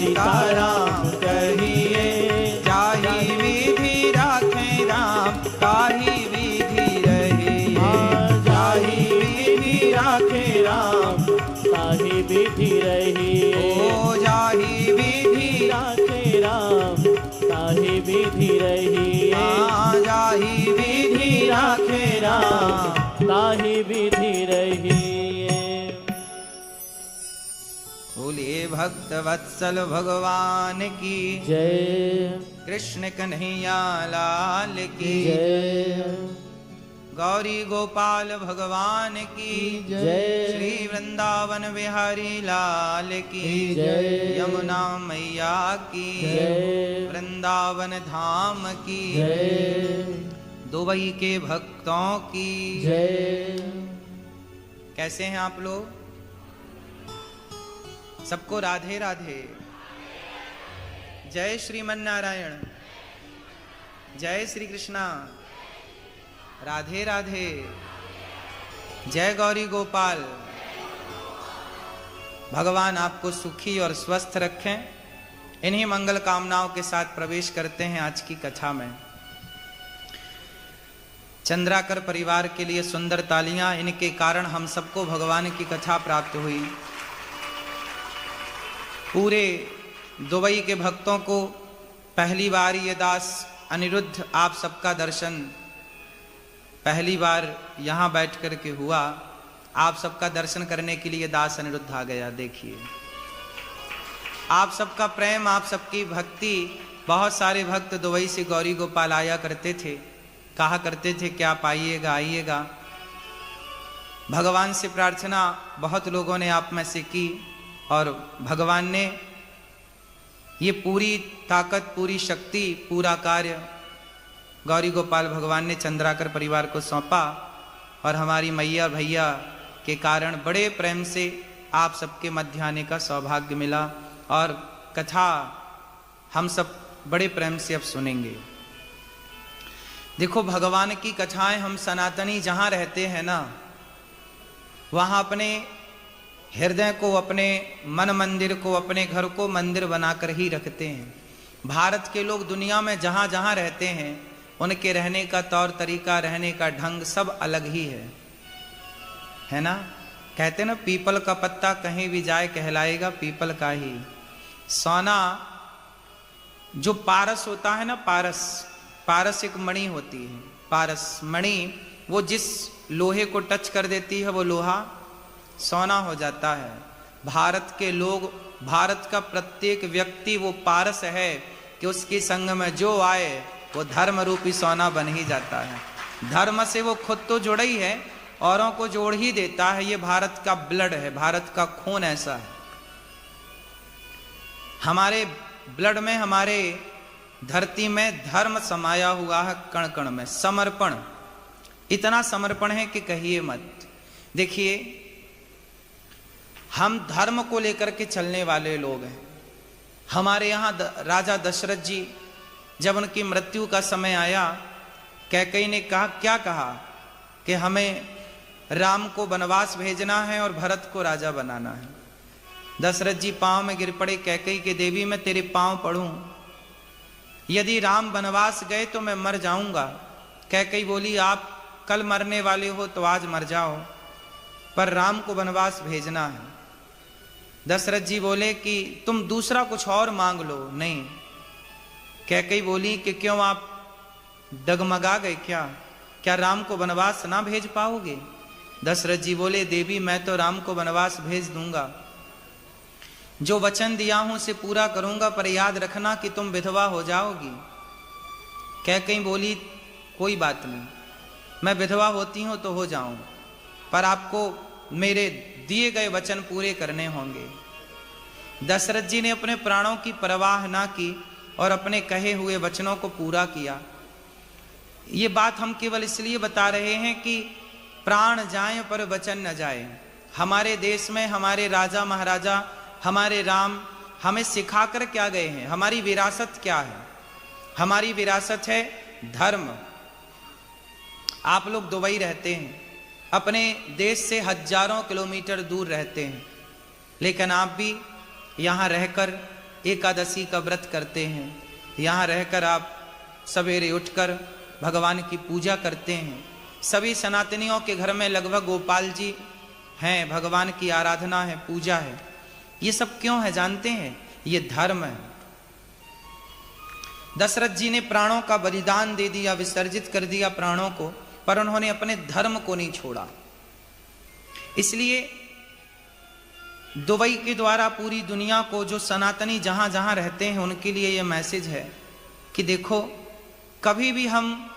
सीताराम कहिए। जाहि विधि राखे राम ताहि विधि रहिए। जाहि विधि राखे राम ताहि विधि रहिए। ओ जाहि विधि राखे राम ताहि विधि रहिए। जाहि विधि राखे राम ताहि विधि रहिए। बोलिए भक्त वत्सल भगवान की जय। कृष्ण कन्हैया लाल की जय। गौरी गोपाल भगवान की जय। श्री वृंदावन बिहारी लाल की जय। यमुना मैया की जय। वृंदावन धाम की जय। दुबई के भक्तों की जय। कैसे हैं आप लोग? सबको राधे राधे। जय श्रीमन नारायण। जय श्री कृष्णा। राधे राधे। जय गौरी गोपाल। भगवान आपको सुखी और स्वस्थ रखें। इन्हीं मंगल कामनाओं के साथ प्रवेश करते हैं आज की कथा में। चंद्राकर परिवार के लिए सुंदर तालियां। इनके कारण हम सबको भगवान की कथा प्राप्त हुई। पूरे दुबई के भक्तों को पहली बार ये दास अनिरुद्ध आप सबका दर्शन पहली बार यहाँ बैठ कर के हुआ। आप सबका दर्शन करने के लिए दास अनिरुद्ध आ गया। देखिए आप सबका प्रेम, आप सबकी भक्ति। बहुत सारे भक्त दुबई से गौरी गोपाल आया करते थे, कहा करते थे कि आप आइएगा आइएगा। भगवान से प्रार्थना बहुत लोगों ने आप में से की और भगवान ने ये पूरी ताकत, पूरी शक्ति, पूरा कार्य गौरी गोपाल भगवान ने चंद्राकर परिवार को सौंपा। और हमारी मैया भैया के कारण बड़े प्रेम से आप सबके मध्य आने का सौभाग्य मिला। और कथा हम सब बड़े प्रेम से अब सुनेंगे। देखो भगवान की कथाएं हम सनातनी जहाँ रहते हैं ना, वहाँ अपने हृदय को, अपने मन मंदिर को, अपने घर को मंदिर बनाकर ही रखते हैं। भारत के लोग दुनिया में जहाँ जहाँ रहते हैं उनके रहने का तौर तरीका, रहने का ढंग सब अलग ही है ना। कहते ना पीपल का पत्ता कहीं भी जाए कहलाएगा पीपल का ही। सोना जो पारस होता है ना, पारस एक मणि होती है। पारस मणि वो जिस लोहे को टच कर देती है वो लोहा सोना हो जाता है। भारत के लोग, भारत का प्रत्येक व्यक्ति वो पारस है कि उसके संग में जो आए वो धर्म रूपी सोना बन ही जाता है। धर्म से वो खुद तो जुड़ा ही है, औरों को जोड़ ही देता है। ये भारत का ब्लड है, भारत का खून ऐसा है। हमारे ब्लड में, हमारे धरती में धर्म समाया हुआ है कण कण में। समर्पण, इतना समर्पण है कि कहिए मत। देखिए हम धर्म को लेकर के चलने वाले लोग हैं। हमारे यहाँ राजा दशरथ जी जब उनकी मृत्यु का समय आया, कैकेयी ने कहा, क्या कहा कि हमें राम को वनवास भेजना है और भरत को राजा बनाना है। दशरथ जी पांव में गिर पड़े। कैकेयी के देवी मैं तेरे पांव पड़ूं, यदि राम वनवास गए तो मैं मर जाऊंगा। कैकेयी बोली आप कल मरने वाले हो तो आज मर जाओ, पर राम को वनवास भेजना है। दशरथ जी बोले कि तुम दूसरा कुछ और मांग लो। नहीं। कैकेयी बोली कि क्यों आप डगमगा गए क्या? क्या राम को वनवास ना भेज पाओगे? दशरथ जी बोले देवी मैं तो राम को वनवास भेज दूंगा, जो वचन दिया हूं उसे पूरा करूंगा, पर याद रखना कि तुम विधवा हो जाओगी। कैकेयी बोली कोई बात नहीं, मैं विधवा होती हूं तो हो जाऊं, पर आपको मेरे दिए गए वचन पूरे करने होंगे। दशरथ जी ने अपने प्राणों की परवाह ना की और अपने कहे हुए वचनों को पूरा किया। ये बात हम केवल इसलिए बता रहे हैं कि प्राण जाए पर वचन न जाए। हमारे देश में हमारे राजा महाराजा, हमारे राम हमें सिखाकर क्या गए हैं? हमारी विरासत क्या है? हमारी विरासत है धर्म। आप लोग दुबई रहते हैं, अपने देश से हजारों किलोमीटर दूर रहते हैं, लेकिन आप भी यहाँ रहकर एकादशी का व्रत करते हैं, यहाँ रहकर आप सवेरे उठकर भगवान की पूजा करते हैं। सभी सनातनियों के घर में लगभग गोपाल जी हैं, भगवान की आराधना है, पूजा है। ये सब क्यों है जानते हैं? ये धर्म है। दशरथ जी ने प्राणों का बलिदान दे दिया, विसर्जित कर दिया प्राणों को, पर उन्होंने अपने धर्म को नहीं छोड़ा। इसलिए दुबई के द्वारा पूरी दुनिया को जो सनातनी जहां जहां रहते हैं उनके लिए यह मैसेज है कि देखो, कभी भी हम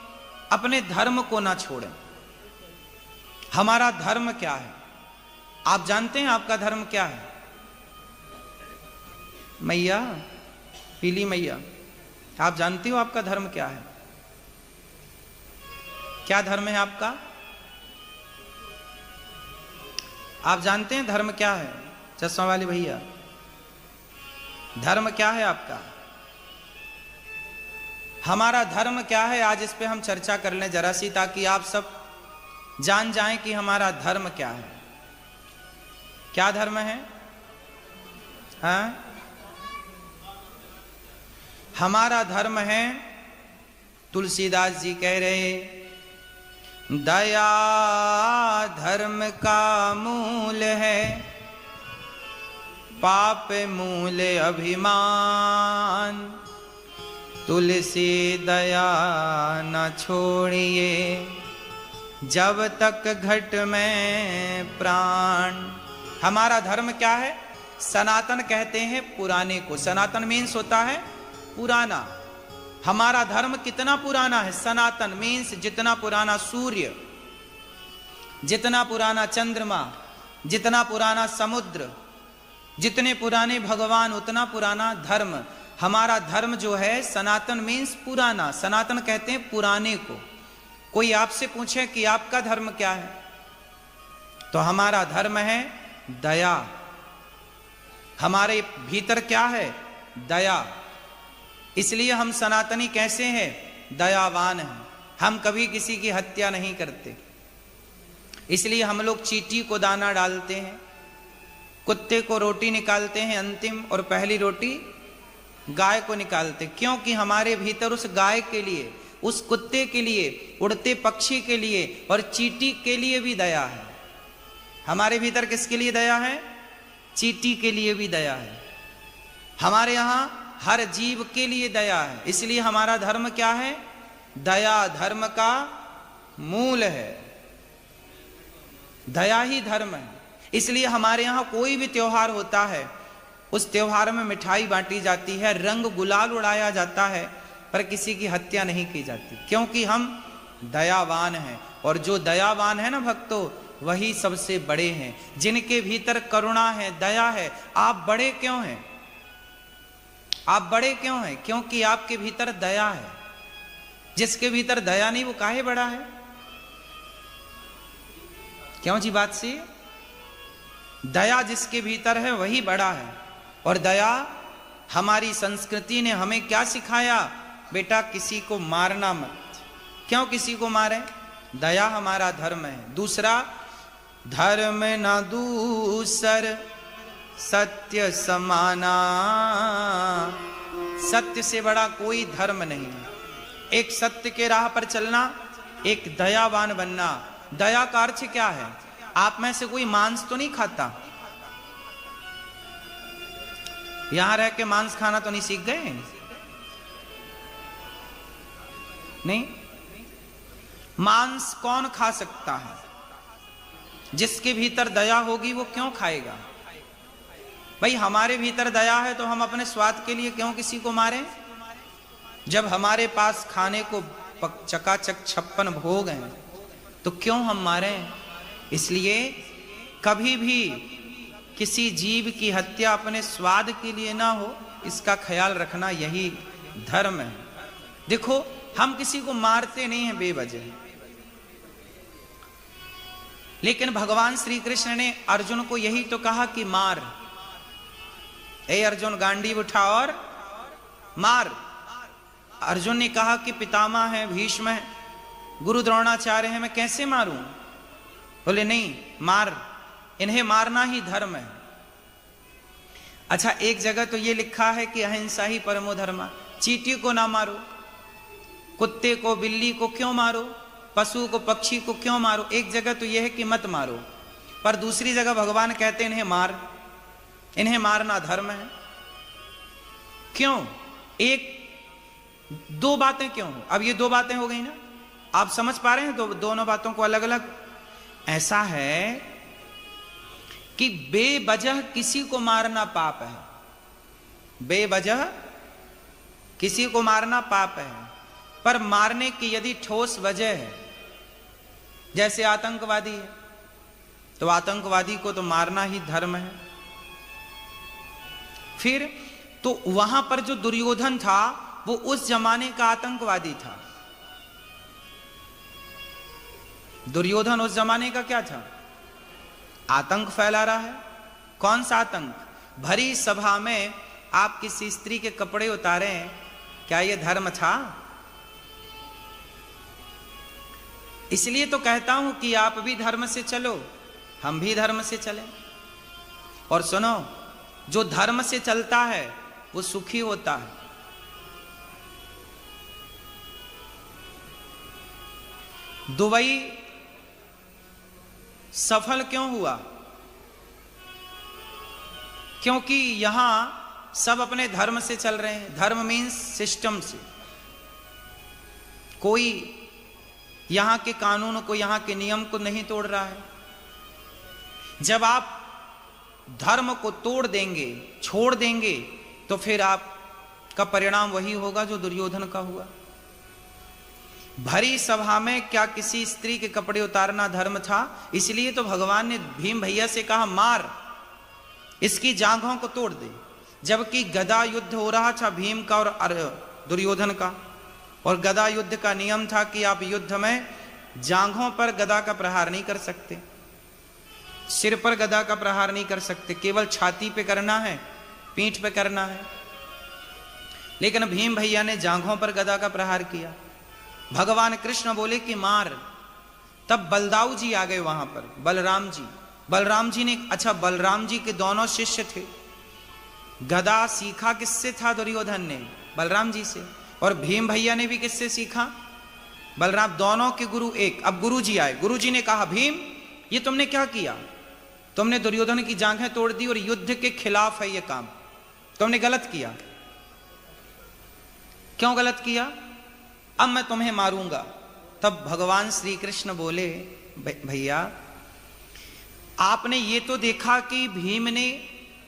अपने धर्म को ना छोड़ें। हमारा धर्म क्या है? आप जानते हैं आपका धर्म क्या है? मैया, पीली मैया, आप जानती हो आपका धर्म क्या है? क्या धर्म है आपका? आप जानते हैं धर्म क्या है? चश्मा वाले भैया, धर्म क्या है आपका? हमारा धर्म क्या है? आज इस पे हम चर्चा कर लें जरा सी, ताकि आप सब जान जाएं कि हमारा धर्म क्या है। क्या धर्म है? हाँ, हमारा धर्म है, तुलसीदास जी कह रहे, दया धर्म का मूल है, पाप मूल अभिमान, तुलसी दया न छोड़िए, जब तक घट में प्राण। हमारा धर्म क्या है? सनातन कहते हैं पुराने को। सनातन मीन्स होता है पुराना। हमारा धर्म कितना पुराना है? सनातन मीन्स जितना पुराना सूर्य, जितना पुराना चंद्रमा, जितना पुराना समुद्र, जितने पुराने भगवान, उतना पुराना धर्म। हमारा धर्म जो है सनातन मीन्स पुराना। सनातन कहते हैं पुराने को। कोई आपसे पूछे कि आपका धर्म क्या है, तो हमारा धर्म है दया। हमारे भीतर क्या है? दया। इसलिए हम सनातनी कैसे हैं? दयावान हैं। हम कभी किसी की हत्या नहीं करते। इसलिए हम लोग चींटी को दाना डालते हैं, कुत्ते को रोटी निकालते हैं अंतिम, और पहली रोटी गाय को निकालते। क्योंकि हमारे भीतर उस गाय के लिए, उस कुत्ते के लिए, उड़ते पक्षी के लिए और चींटी के लिए भी दया है। हमारे भीतर किसके लिए दया है? चींटी के लिए भी दया है। हमारे यहां हर जीव के लिए दया है। इसलिए हमारा धर्म क्या है? दया धर्म का मूल है। दया ही धर्म है। इसलिए हमारे यहां कोई भी त्योहार होता है, उस त्योहार में मिठाई बांटी जाती है, रंग गुलाल उड़ाया जाता है, पर किसी की हत्या नहीं की जाती, क्योंकि हम दयावान हैं। और जो दयावान है ना भक्तों, वही सबसे बड़े हैं। जिनके भीतर करुणा है, दया है। आप बड़े क्यों हैं? आप बड़े क्यों हैं? क्योंकि आपके भीतर दया है। जिसके भीतर दया नहीं वो काहे बड़ा है? क्यों जी? बात सी, दया जिसके भीतर है वही बड़ा है। और दया, हमारी संस्कृति ने हमें क्या सिखाया? बेटा, किसी को मारना मत। क्यों किसी को मारे? दया हमारा धर्म है। दूसरा, धर्म न दूसर सत्य समाना। सत्य से बड़ा कोई धर्म नहीं है। एक सत्य के राह पर चलना, एक दयावान बनना। दया का अर्थ क्या है? आप में से कोई मांस तो नहीं खाता? यहां रह के मांस खाना तो नहीं सीख गए? नहीं। मांस कौन खा सकता है? जिसके भीतर दया होगी वो क्यों खाएगा? भाई, हमारे भीतर दया है तो हम अपने स्वाद के लिए क्यों किसी को मारें? जब हमारे पास खाने को चकाचक 56 भोग हैं तो क्यों हम मारें? इसलिए कभी भी किसी जीव की हत्या अपने स्वाद के लिए ना हो, इसका ख्याल रखना, यही धर्म है। देखो, हम किसी को मारते नहीं हैं बेवजह, लेकिन भगवान श्री कृष्ण ने अर्जुन को यही तो कहा कि मार। ए अर्जुन, गांडीव उठा और मार। अर्जुन ने कहा कि पितामह है, भीष्म है, गुरु द्रोणाचार्य है, मैं कैसे मारूं? बोले नहीं, मार। इन्हें मारना ही धर्म है। अच्छा, एक जगह तो ये लिखा है कि अहिंसा ही परमो धर्म, चींटी को ना मारो, कुत्ते को बिल्ली को क्यों मारो, पशु को पक्षी को क्यों मारो। एक जगह तो यह है कि मत मारो, पर दूसरी जगह भगवान कहते हैं इन्हें मारना धर्म है। क्यों? दो बातें क्यों? अब ये दो बातें हो गई ना, आप समझ पा रहे हैं दोनों बातों को अलग अलग। ऐसा है कि बेवजह किसी को मारना पाप है, बेवजह किसी को मारना पाप है, पर मारने की यदि ठोस वजह है, जैसे आतंकवादी है तो आतंकवादी को तो मारना ही धर्म है। फिर तो वहां पर जो दुर्योधन था वो उस जमाने का आतंकवादी था। दुर्योधन उस जमाने का क्या था? आतंक फैला रहा है। कौन सा आतंक? भरी सभा में आप किसी स्त्री के कपड़े उतारे, क्या यह धर्म था? इसलिए तो कहता हूं कि आप भी धर्म से चलो, हम भी धर्म से चलें। और सुनो, जो धर्म से चलता है वो सुखी होता है। दुबई सफल क्यों हुआ? क्योंकि यहां सब अपने धर्म से चल रहे हैं। धर्म मीन्स सिस्टम से। कोई यहां के कानून को, यहां के नियम को नहीं तोड़ रहा है। जब आप धर्म को तोड़ देंगे, छोड़ देंगे, तो फिर आपका परिणाम वही होगा जो दुर्योधन का हुआ। भरी सभा में क्या किसी स्त्री के कपड़े उतारना धर्म था? इसलिए तो भगवान ने भीम भैया से कहा मार, इसकी जांघों को तोड़ दे। जबकि गदा युद्ध हो रहा था भीम का और दुर्योधन का, और गदा युद्ध का नियम था कि आप युद्ध में जांघों पर गदा का प्रहार नहीं कर सकते, सिर पर गदा का प्रहार नहीं कर सकते, केवल छाती पे करना है, पीठ पे करना है। लेकिन भीम भैया ने जांघों पर गदा का प्रहार किया। भगवान कृष्ण बोले कि मार। तब बलदाऊ जी आ गए वहां पर, बलराम जी ने, अच्छा बलराम जी के दोनों शिष्य थे। गदा सीखा किससे था? दुर्योधन ने बलराम जी से। और भीम भैया ने भी किससे सीखा? बलराम। दोनों के गुरु एक। अब गुरु जी आए, गुरु जी ने कहा भीम ये तुमने क्या किया? तुमने दुर्योधन की जांघें तोड़ दी और युद्ध के खिलाफ है ये काम, तुमने गलत किया। क्यों गलत किया? अब मैं तुम्हें मारूंगा। तब भगवान श्री कृष्ण बोले भैया आपने ये तो देखा कि भीम ने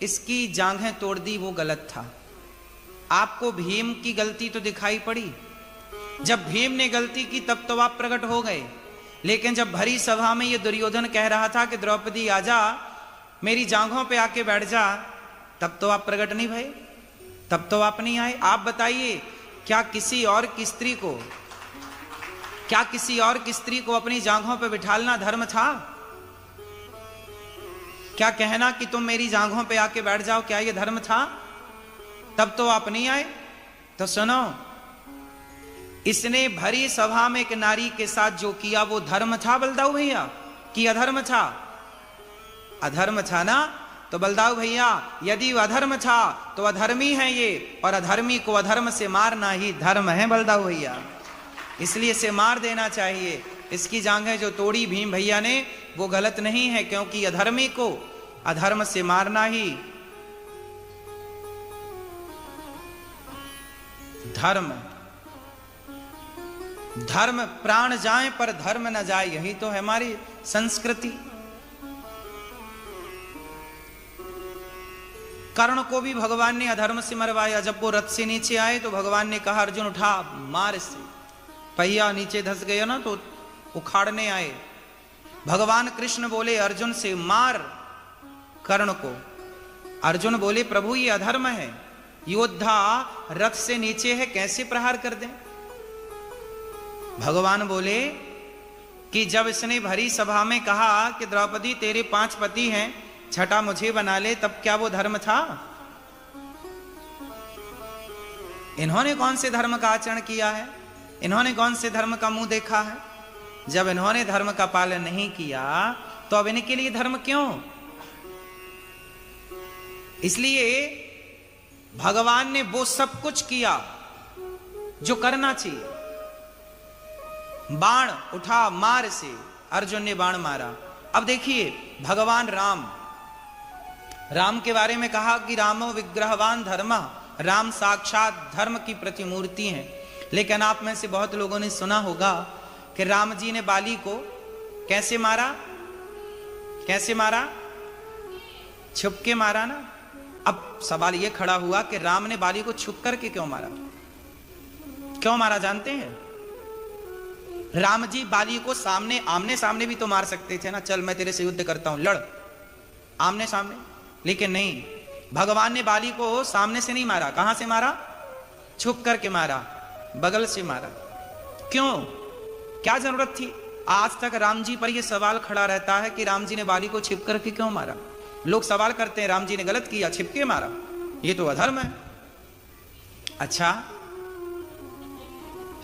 इसकी जांघें तोड़ दी, वो गलत था। आपको भीम की गलती तो दिखाई पड़ी। जब भीम ने गलती की तब तो आप प्रकट हो गए। लेकिन जब भरी सभा में ये दुर्योधन कह रहा था कि द्रौपदी आजा, मेरी जांघों पे आके बैठ जा, तब तो आप प्रकट नहीं भए, तब तो आप नहीं आए। आप बताइए, क्या किसी और की स्त्री को अपनी जांघों पे बिठालना धर्म था? क्या कहना कि तुम मेरी जांघों पे आके बैठ जाओ, क्या ये धर्म था? तब तो आप नहीं आए। तो सुनो, इसने भरी सभा में एक नारी के साथ जो किया वो धर्म था बलदाऊ भैया कि अधर्म था? अधर्म था ना। तो बलदाऊ भैया यदि अधर्म था तो अधर्मी है ये, और अधर्मी को अधर्म से मारना ही धर्म है बलदाऊ भैया। इसलिए इसे मार देना चाहिए। इसकी जांघें जो तोड़ी भीम भैया ने वो गलत नहीं है, क्योंकि अधर्मी को अधर्म से मारना ही धर्म है। धर्म प्राण जाए पर धर्म न जाए, यही तो है हमारी संस्कृति। कर्ण को भी भगवान ने अधर्म से मरवाया। जब वो रथ से नीचे आए तो भगवान ने कहा अर्जुन उठा, मार इससे। पहिया नीचे धंस गया ना तो उखाड़ने आए। भगवान कृष्ण बोले अर्जुन से मार कर्ण को। अर्जुन बोले प्रभु ये अधर्म है, योद्धा रथ से नीचे है, कैसे प्रहार कर दें? भगवान बोले कि जब इसने भरी सभा में कहा कि द्रौपदी तेरे 5 पति हैं, छठा मुझे बना ले, तब क्या वो धर्म था? इन्होंने कौन से धर्म का आचरण किया है? इन्होंने कौन से धर्म का मुंह देखा है? जब इन्होंने धर्म का पालन नहीं किया तो अब इनके लिए धर्म क्यों? इसलिए भगवान ने वो सब कुछ किया जो करना चाहिए। बाण उठा मार से, अर्जुन ने बाण मारा। अब देखिए भगवान राम के बारे में कहा कि रामो विग्रहवान धर्म, राम साक्षात धर्म की प्रतिमूर्ति हैं। लेकिन आप में से बहुत लोगों ने सुना होगा कि राम जी ने बाली को कैसे मारा? कैसे मारा? छुप के मारा ना। अब सवाल यह खड़ा हुआ कि राम ने बाली को छुप करके क्यों मारा? क्यों मारा जानते हैं? राम जी बाली को आमने सामने भी तो मार सकते थे ना, चल मैं तेरे से युद्ध करता हूं, लड़ आमने सामने। लेकिन नहीं, भगवान ने बाली को सामने से नहीं मारा। कहां से मारा? छुप करके मारा, बगल से मारा। क्यों? क्या जरूरत थी? आज तक राम जी पर यह सवाल खड़ा रहता है कि राम जी ने बाली को छिप करके क्यों मारा। लोग सवाल करते हैं राम जी ने गलत किया, छिप के मारा, ये तो अधर्म है। अच्छा,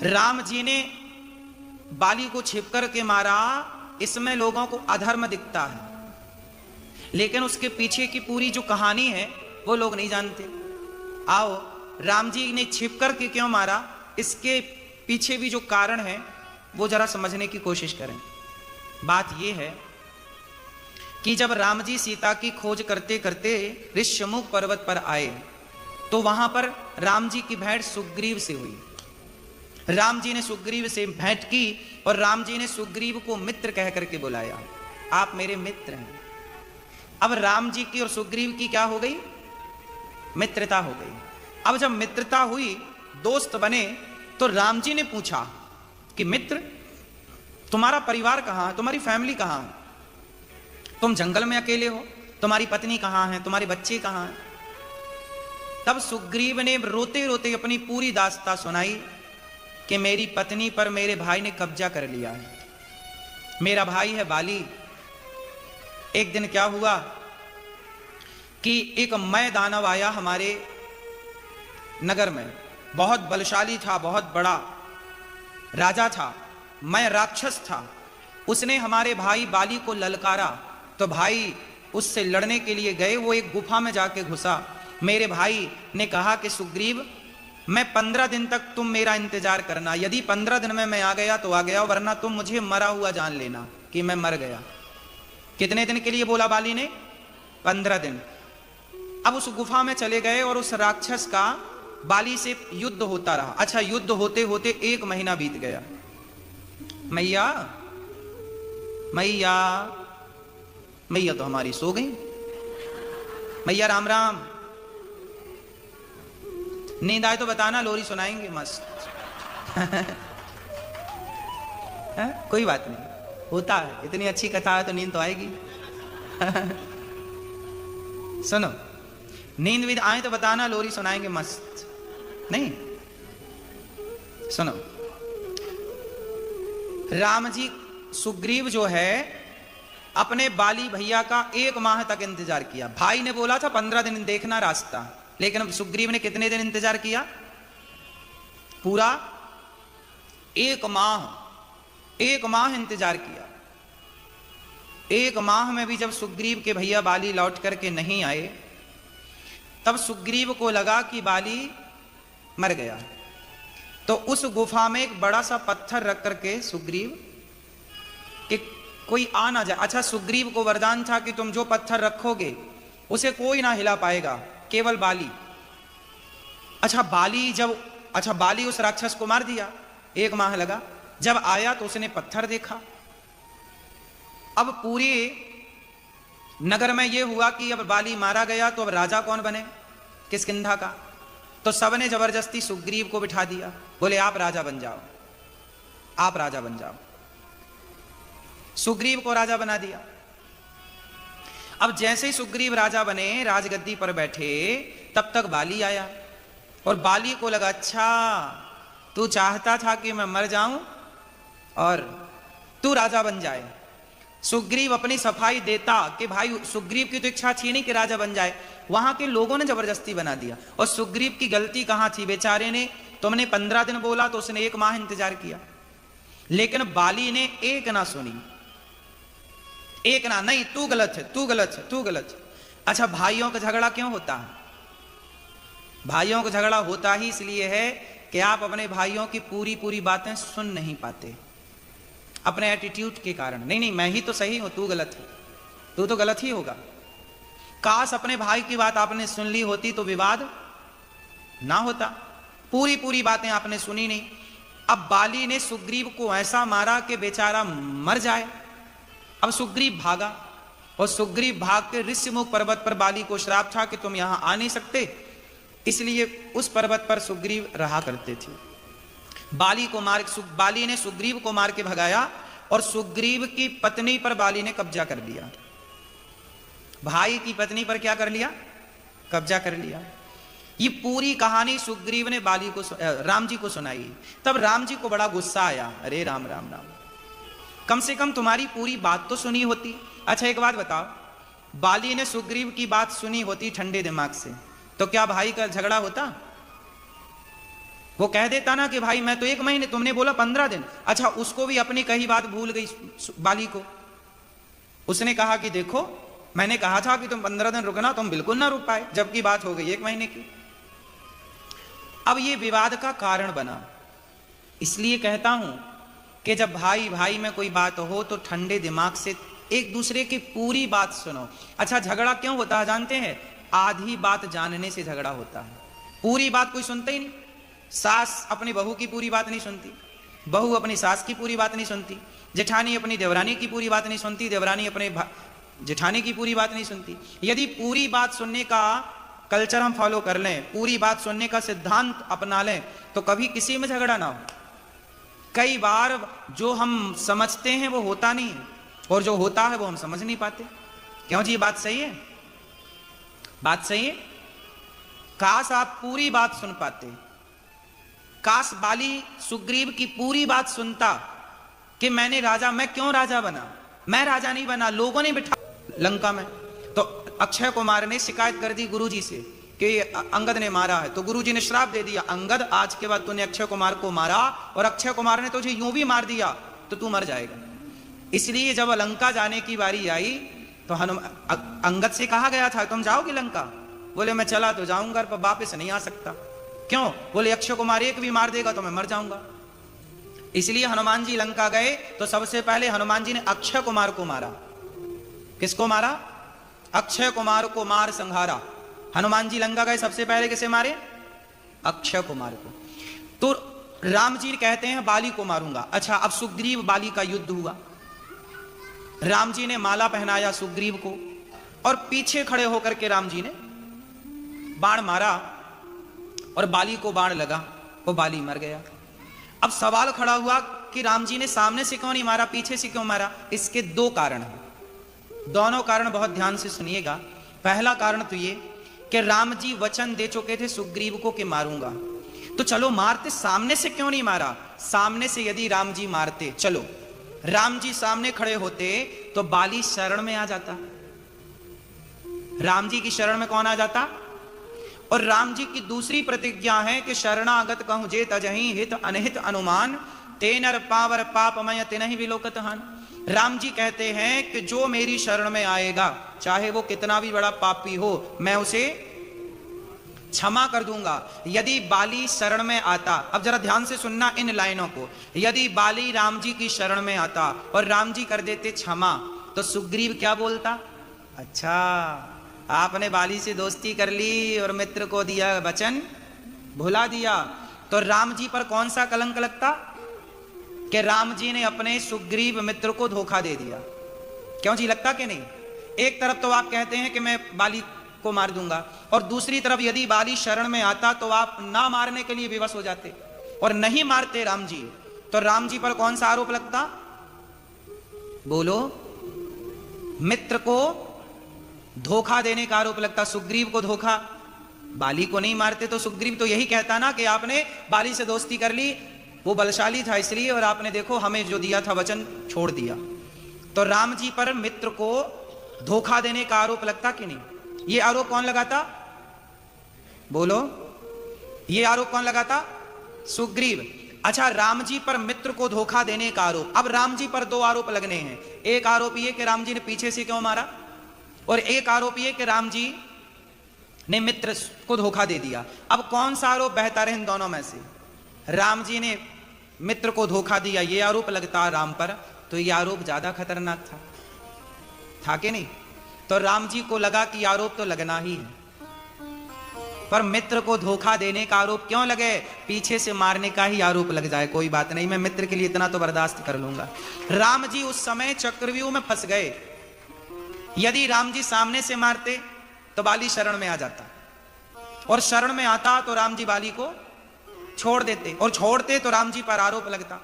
राम जी ने बाली को छिप करके मारा, इसमें लोगों को अधर्म दिखता है, लेकिन उसके पीछे की पूरी जो कहानी है वो लोग नहीं जानते। आओ, राम जी ने छिप करके क्यों मारा, इसके पीछे भी जो कारण है वो जरा समझने की कोशिश करें। बात यह है कि जब राम जी सीता की खोज करते करते ऋष्यमुख पर्वत पर आए तो वहां पर राम जी की भेंट सुग्रीव से हुई। राम जी ने सुग्रीव से भेंट की और राम जी ने सुग्रीव को मित्र कह करके बुलाया, आप मेरे मित्र हैं। अब राम जी की और सुग्रीव की क्या हो गई? मित्रता हो गई। अब जब मित्रता हुई, दोस्त बने, तो राम जी ने पूछा कि मित्र, तुम्हारा परिवार कहां है, तुम्हारी फैमिली कहां है? तुम जंगल में अकेले हो, तुम्हारी पत्नी कहां है, तुम्हारे बच्चे कहां हैं? तब सुग्रीव ने रोते रोते अपनी पूरी दास्तां सुनाई कि मेरी पत्नी पर मेरे भाई ने कब्जा कर लिया है, मेरा भाई है बाली। एक दिन क्या हुआ कि एक मय दानव आया हमारे नगर में, बहुत बलशाली था, बहुत बड़ा राजा था, मय राक्षस था। उसने हमारे भाई बाली को ललकारा तो भाई उससे लड़ने के लिए गए, वो एक गुफा में जाके घुसा। मेरे भाई ने कहा कि सुग्रीव, मैं 15 दिन तक तुम मेरा इंतजार करना, यदि 15 दिन में मैं आ गया तो आ गया, वरना तुम मुझे मरा हुआ जान लेना कि मैं मर गया। कितने दिन के लिए बोला बाली ने? 15 दिन। अब उस गुफा में चले गए और उस राक्षस का बाली से युद्ध होता रहा। अच्छा, युद्ध होते होते 1 महीना बीत गया। मैया मैया मैया तो हमारी सो गई। मैया राम राम, नींद आए तो बताना, लोरी सुनाएंगे मस्त। कोई बात नहीं, होता है, इतनी अच्छी कथा है तो नींद तो आएगी। सुनो, नींद विद आए तो बताना, लोरी सुनाएंगे मस्त। नहीं, सुनो, राम जी, सुग्रीव जो है अपने बाली भैया का 1 माह तक इंतजार किया। भाई ने बोला था 15 दिन देखना रास्ता, लेकिन सुग्रीव ने कितने दिन इंतजार किया? पूरा 1 माह। 1 माह इंतजार किया। 1 माह में भी जब सुग्रीव के भैया बाली लौट करके नहीं आए, तब सुग्रीव को लगा कि बाली मर गया। तो उस गुफा में एक बड़ा सा पत्थर रख करके सुग्रीव कि कोई आ ना जाए। अच्छा, सुग्रीव को वरदान था कि तुम जो पत्थर रखोगे उसे कोई ना हिला पाएगा, केवल बाली। अच्छा, बाली उस राक्षस को मार दिया, 1 माह लगा। जब आया तो उसने पत्थर देखा। अब पूरे नगर में यह हुआ कि अब बाली मारा गया तो अब राजा कौन बने, किष्किंधा का। तो सबने जबरदस्ती सुग्रीव को बिठा दिया, बोले आप राजा बन जाओ, आप राजा बन जाओ। सुग्रीव को राजा बना दिया। अब जैसे ही सुग्रीव राजा बने, राजगद्दी पर बैठे, तब तक बाली आया और बाली को लगा, अच्छा तू चाहता था कि मैं मर जाऊं और तू राजा बन जाए। सुग्रीव अपनी सफाई देता कि भाई, सुग्रीव की तो इच्छा थी नहीं कि राजा बन जाए, वहां के लोगों ने जबरदस्ती बना दिया। और सुग्रीव की गलती कहां थी? बेचारे ने, तुमने 15 दिन बोला तो उसने 1 माह इंतजार किया, लेकिन बाली ने एक ना सुनी, एक ना, नहीं तू गलत है, तू गलत है, तू गलत है। अच्छा, भाइयों का झगड़ा क्यों होता है? भाइयों का झगड़ा होता ही इसलिए है कि आप अपने भाइयों की पूरी पूरी बातें सुन नहीं पाते, अपने एटीट्यूड के कारण। नहीं नहीं, मैं ही तो सही हूं, तू गलत है, तू तो गलत ही होगा। काश अपने भाई की बात आपने सुन ली होती तो विवाद ना होता। पूरी पूरी बातें आपने सुनी नहीं। अब बाली ने सुग्रीव को ऐसा मारा कि बेचारा मर जाए। अब सुग्रीव भागा, और सुग्रीव भाग के ऋष्यमुख पर्वत पर बाली को श्राप था कि तुम यहां आ नहीं सकते, इसलिए उस पर्वत पर सुग्रीव रहा करते थे। बाली ने सुग्रीव को मार के भगाया, और सुग्रीव की पत्नी पर बाली ने कब्जा कर लिया। भाई की पत्नी पर क्या कर लिया? कब्जा कर लिया। ये पूरी कहानी सुग्रीव ने राम जी को सुनाई। तब राम जी को बड़ा गुस्सा आया। अरे राम राम राम, कम से कम तुम्हारी पूरी बात तो सुनी होती। अच्छा एक बात बताओ, बाली ने सुग्रीव की बात सुनी होती ठंडे दिमाग से, तो क्या भाई का झगड़ा होता? वो कह देता ना कि भाई मैं तो 1 महीने, तुमने बोला 15 दिन। अच्छा, उसको भी अपनी कही बात भूल गई बाली को। उसने कहा कि देखो, मैंने कहा था कि तुम 15 दिन रुकना, तुम बिल्कुल ना रुक पाए, जबकि बात हो गई 1 महीने की। अब ये विवाद का कारण बना। इसलिए कहता हूं कि जब भाई भाई में कोई बात हो तो ठंडे दिमाग से एक दूसरे की पूरी बात सुनो। अच्छा, झगड़ा क्यों होता है जानते हैं? आधी बात जानने से झगड़ा होता है। पूरी बात कोई सुनता ही नहीं। सास अपनी बहू की पूरी बात नहीं सुनती, बहू अपनी सास की पूरी बात नहीं सुनती, जेठानी अपनी देवरानी की पूरी बात नहीं सुनती, देवरानी अपने जेठानी की पूरी बात नहीं सुनती। यदि पूरी बात सुनने का कल्चर हम फॉलो कर लें, पूरी बात सुनने का सिद्धांत अपना लें, तो कभी किसी में झगड़ा ना हो। कई बार जो हम समझते हैं वो होता नहीं है, और जो होता है वो हम समझ नहीं पाते। क्यों जी? बात सही है, बात सही है। काश आप पूरी बात सुन पाते। काश बाली सुग्रीव की पूरी बात सुनता कि मैं क्यों राजा बना? मैं राजा नहीं बना, लोगों ने बिठा लंका में। तो अक्षय कुमार ने शिकायत कर दी गुरुजी से कि अंगद ने मारा है, तो गुरुजी ने श्राप दे दिया, अंगद आज के बाद तूने अक्षय कुमार को मारा और अक्षय कुमार ने तुझे यूं भी मार दिया तो तू मर जाएगा। इसलिए जब लंका जाने की बारी आई तो अंगद से कहा गया था तुम जाओगे लंका? बोले मैं चला तो जाऊंगा पर वापस नहीं आ सकता। क्यों? बोले अक्षय कुमार एक भी मार देगा तो मैं मर जाऊंगा। इसलिए हनुमान जी लंका गए तो सबसे पहले हनुमान जी ने अक्षय कुमार को मारा। किसको मारा? अक्षय कुमार को मार संहारा। हनुमान जी लंका गए, सबसे पहले किसे मारे? अक्षय कुमार को। तो राम जी कहते हैं बाली को मारूंगा। अच्छा, अब सुग्रीव बाली का युद्ध हुआ। राम जी ने माला पहनाया सुग्रीव को, और पीछे खड़े होकर के राम जी ने बाण मारा, और बाली को बाण लगा, वो बाली मर गया। अब सवाल खड़ा हुआ कि राम जी ने सामने से क्यों नहीं मारा, पीछे से क्यों मारा? इसके 2 कारण हैं। दोनों कारण बहुत ध्यान से सुनिएगा। पहला कारण तो ये कि राम जी वचन दे चुके थे सुग्रीव को कि मारूंगा, तो चलो मारते, सामने से क्यों नहीं मारा? सामने से यदि राम जी मारते, चलो राम जी सामने खड़े होते तो बाली शरण में आ जाता। राम जी की शरण में कौन आ जाता? और राम जी की दूसरी प्रतिज्ञा है कि शरणागत कहूं जे तजहि हित अनहित अनुमान, तेनर पावर पापमय तिनहि विलोकत हान। राम जी कहते हैं कि जो मेरी शरण में आएगा, चाहे वो कितना भी बड़ा पापी हो, मैं उसे क्षमा कर दूंगा। यदि बाली शरण में आता, अब जरा ध्यान से सुनना इन लाइनों को, यदि बाली राम जी की शरण में आता और राम जी कर देते क्षमा, तो सुग्रीव क्या बोलता? अच्छा, आपने बाली से दोस्ती कर ली और मित्र को दिया वचन भुला दिया, तो राम जी पर कौन सा कलंक लगता कि राम जी ने अपने सुग्रीव मित्र को धोखा दे दिया। क्यों जी? लगता कि नहीं? एक तरफ तो आप कहते हैं कि मैं बाली को मार दूंगा, और दूसरी तरफ यदि बाली शरण में आता तो आप ना मारने के लिए विवश हो जाते, और नहीं मारते राम जी, तो राम जी पर कौन सा आरोप लगता? बोलो। मित्र को धोखा देने का आरोप लगता। सुग्रीव को धोखा, बाली को नहीं मारते तो सुग्रीव तो यही कहता ना कि आपने बाली से दोस्ती कर ली, वो बलशाली था इसलिए, और आपने देखो हमें जो दिया था वचन छोड़ दिया। तो राम जी पर मित्र को धोखा देने का आरोप लगता कि नहीं? ये आरोप कौन लगाता? बोलो, ये आरोप कौन लगाता? सुग्रीव। अच्छा, राम जी पर मित्र को धोखा देने का आरोप। अब राम जी पर 2 आरोप लगने हैं। एक आरोप ये कि राम जी ने पीछे से क्यों मारा, और एक आरोप ये कि राम जी ने मित्र को धोखा दे दिया। अब कौन सा आरोप बेहतर है इन दोनों में से? राम जी ने मित्र को धोखा दिया, ये आरोप लगता है राम पर, तो ये आरोप ज्यादा खतरनाक था कि नहीं? तो राम जी को लगा कि आरोप तो लगना ही है, पर मित्र को धोखा देने का आरोप क्यों लगे? पीछे से मारने का ही आरोप लग जाए, कोई बात नहीं, मैं मित्र के लिए इतना तो बर्दाश्त कर लूंगा। राम जी उस समय चक्रव्यूह में फंस गए। यदि राम जी सामने से मारते तो बाली शरण में आ जाता, और शरण में आता तो राम जी बाली को छोड़ देते, और छोड़ते तो राम जी पर आरोप लगता।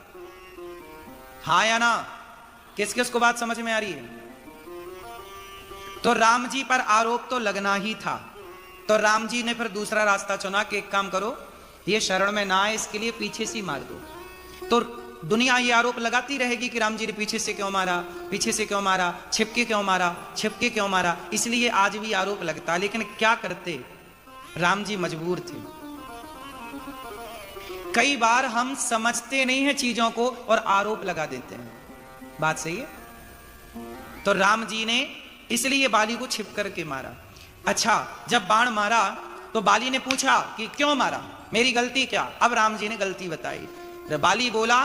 हाँ या ना? किस किस को बात समझ में आ रही है? तो राम जी पर आरोप तो लगना ही था, तो राम जी ने फिर दूसरा रास्ता चुना कि एक काम करो, ये शरण में ना आए, इसके लिए पीछे से मार दो। तो दुनिया ये आरोप लगाती रहेगी कि राम जी ने पीछे से क्यों मारा, पीछे से क्यों मारा, छिपके क्यों मारा, छिपके क्यों मारा, इसलिए आज भी आरोप लगता। लेकिन क्या करते, राम जी मजबूर थे। कई बार हम समझते नहीं हैं चीजों को और आरोप लगा देते हैं, बात सही है? तो राम जी ने इसलिए बाली को छिप करके मारा। अच्छा, जब बाण मारा तो बाली ने पूछा कि क्यों मारा, मेरी गलती क्या? अब राम जी ने गलती बताई। बाली बोला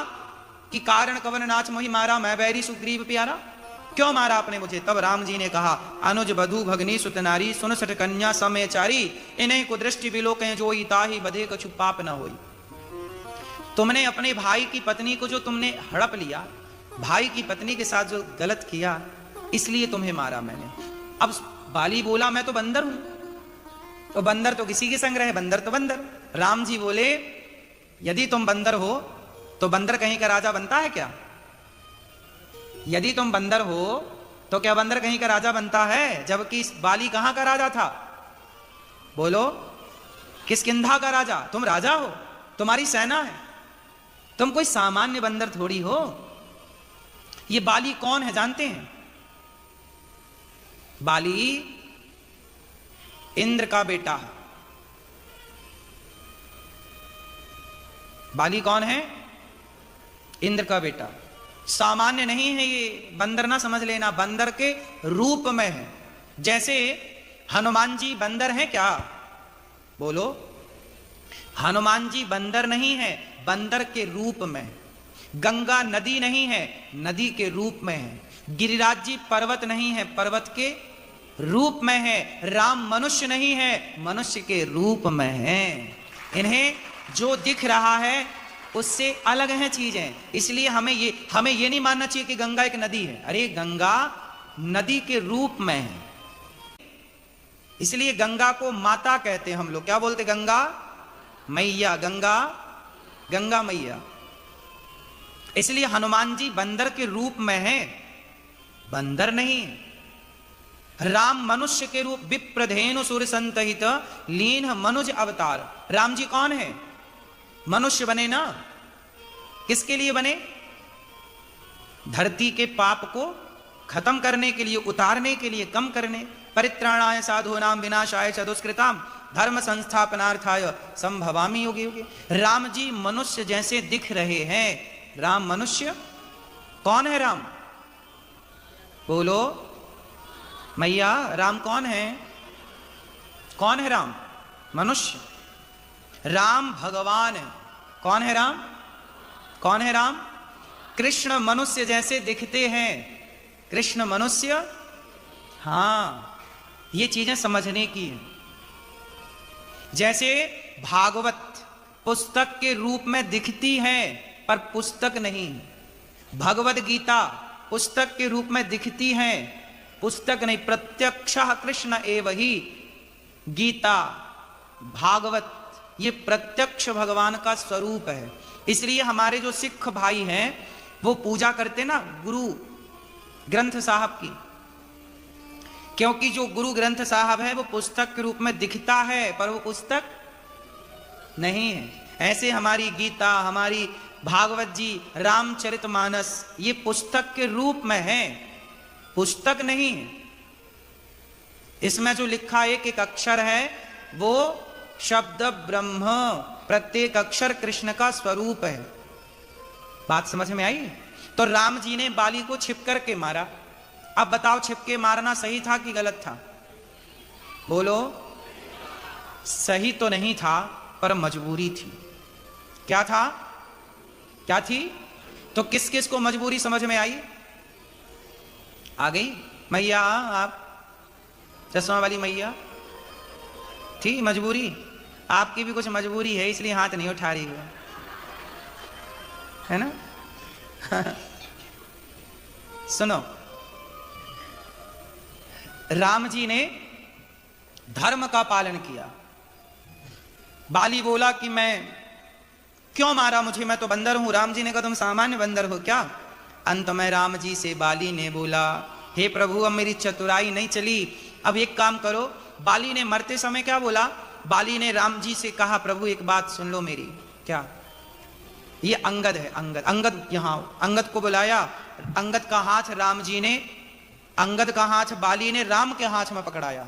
कि कारण कवन नाच मोहि मारा, मैं बैरी सुग्रीव प्यारा, क्यों मारा आपने मुझे? तब राम जी ने कहा, अनुज बधु भगनी सुत नारी, सुन सठ कन्या समय चारी, इन्हें को दृष्टि बिलोकें जोई, ताहि बधे कछु पाप न होई। तुमने अपने भाई की पत्नी को जो तुमने हड़प लिया, भाई की पत्नी के साथ जो गलत किया, इसलिए तुम्हें मारा मैंने। अब बाली बोला, मैं तो बंदर हूं, तो बंदर तो किसी के संग रहे, बंदर तो बंदर। राम जी बोले, यदि तुम बंदर हो तो बंदर कहीं का राजा बनता है क्या? यदि तुम बंदर हो तो क्या बंदर कहीं का राजा बनता है? जबकि बाली कहां का राजा था? बोलो, किसकिंधा का राजा? तुम राजा हो, तुम्हारी सेना है, तुम कोई सामान्य बंदर थोड़ी हो। ये बाली कौन है जानते हैं? बाली इंद्र का बेटा है। बाली कौन है? इंद्र का बेटा। सामान्य नहीं है ये, बंदर ना समझ लेना, बंदर के रूप में है। जैसे हनुमान जी बंदर हैं क्या? बोलो, हनुमान जी बंदर नहीं है, बंदर के रूप में। गंगा नदी नहीं है, नदी के रूप में है। गिरिराज जी पर्वत नहीं है, पर्वत के रूप में है। राम मनुष्य नहीं है, मनुष्य के रूप में है। इन्हें जो दिख रहा है उससे अलग है चीजें। इसलिए हमें ये नहीं मानना चाहिए कि गंगा एक नदी है। अरे गंगा नदी के रूप में है, इसलिए गंगा को माता कहते हैं हम लोग। क्या बोलते? गंगा मैया, गंगा मैया। इसलिए हनुमान जी बंदर के रूप में हैं, बंदर नहीं। राम मनुष्य के रूप, विप्रधेनु सुर संतहित लीन मनुज अवतार। राम जी कौन है? मनुष्य बने ना। किसके लिए बने? धरती के पाप को खत्म करने के लिए, उतारने के लिए, कम करने। परित्राणाय साधूनां विनाशाय च दुष्कृताम् धर्म संस्थापनार्थाय संभवामि युगे युगे। राम जी मनुष्य जैसे दिख रहे हैं। राम मनुष्य। कौन है राम? बोलो मैया, राम कौन है? कौन है राम? मनुष्य। राम भगवान है। कौन है राम? कौन है राम? कृष्ण मनुष्य जैसे दिखते हैं। कृष्ण मनुष्य। हां, ये चीजें समझने की है। जैसे भागवत पुस्तक के रूप में दिखती है पर पुस्तक नहीं। भगवद गीता पुस्तक के रूप में दिखती है, पुस्तक नहीं। प्रत्यक्षः कृष्ण एव ही। गीता, भागवत, ये प्रत्यक्ष भगवान का स्वरूप है। इसलिए हमारे जो सिख भाई हैं वो पूजा करते ना गुरु ग्रंथ साहब की, क्योंकि जो गुरु ग्रंथ साहब है वो पुस्तक के रूप में दिखता है पर वो पुस्तक नहीं है। ऐसे हमारी गीता, हमारी भागवत जी, रामचरितमानस, ये पुस्तक के रूप में है, पुस्तक नहीं है। इसमें जो लिखा एक एक अक्षर है वो शब्द ब्रह्म, प्रत्येक अक्षर कृष्ण का स्वरूप है। बात समझ में आई? तो राम जी ने बाली को छिप करके मारा। अब बताओ, छिपके मारना सही था कि गलत था? बोलो। सही तो नहीं था, पर मजबूरी थी। क्या था? क्या थी? तो किस किस को मजबूरी समझ में आई? आ गई मैया? आप चश्मा वाली मैया थी मजबूरी? आपकी भी कुछ मजबूरी है, इसलिए हाथ नहीं उठा रही हो, है ना? सुनो, राम जी ने धर्म का पालन किया। बाली बोला कि मैं क्यों मारा मुझे, मैं तो बंदर हूं। राम जी ने कहा तुम सामान्य बंदर हो क्या? अंत में राम जी से बाली ने बोला, हे प्रभु अब मेरी चतुराई नहीं चली, अब एक काम करो। बाली ने मरते समय क्या बोला? बाली ने राम जी से कहा, प्रभु एक बात सुन लो मेरी। क्या? ये अंगद है, अंगद यहां। अंगद को बुलाया। अंगद का हाथ राम जी ने, अंगद का हाथ बाली ने राम के हाथ में पकड़ाया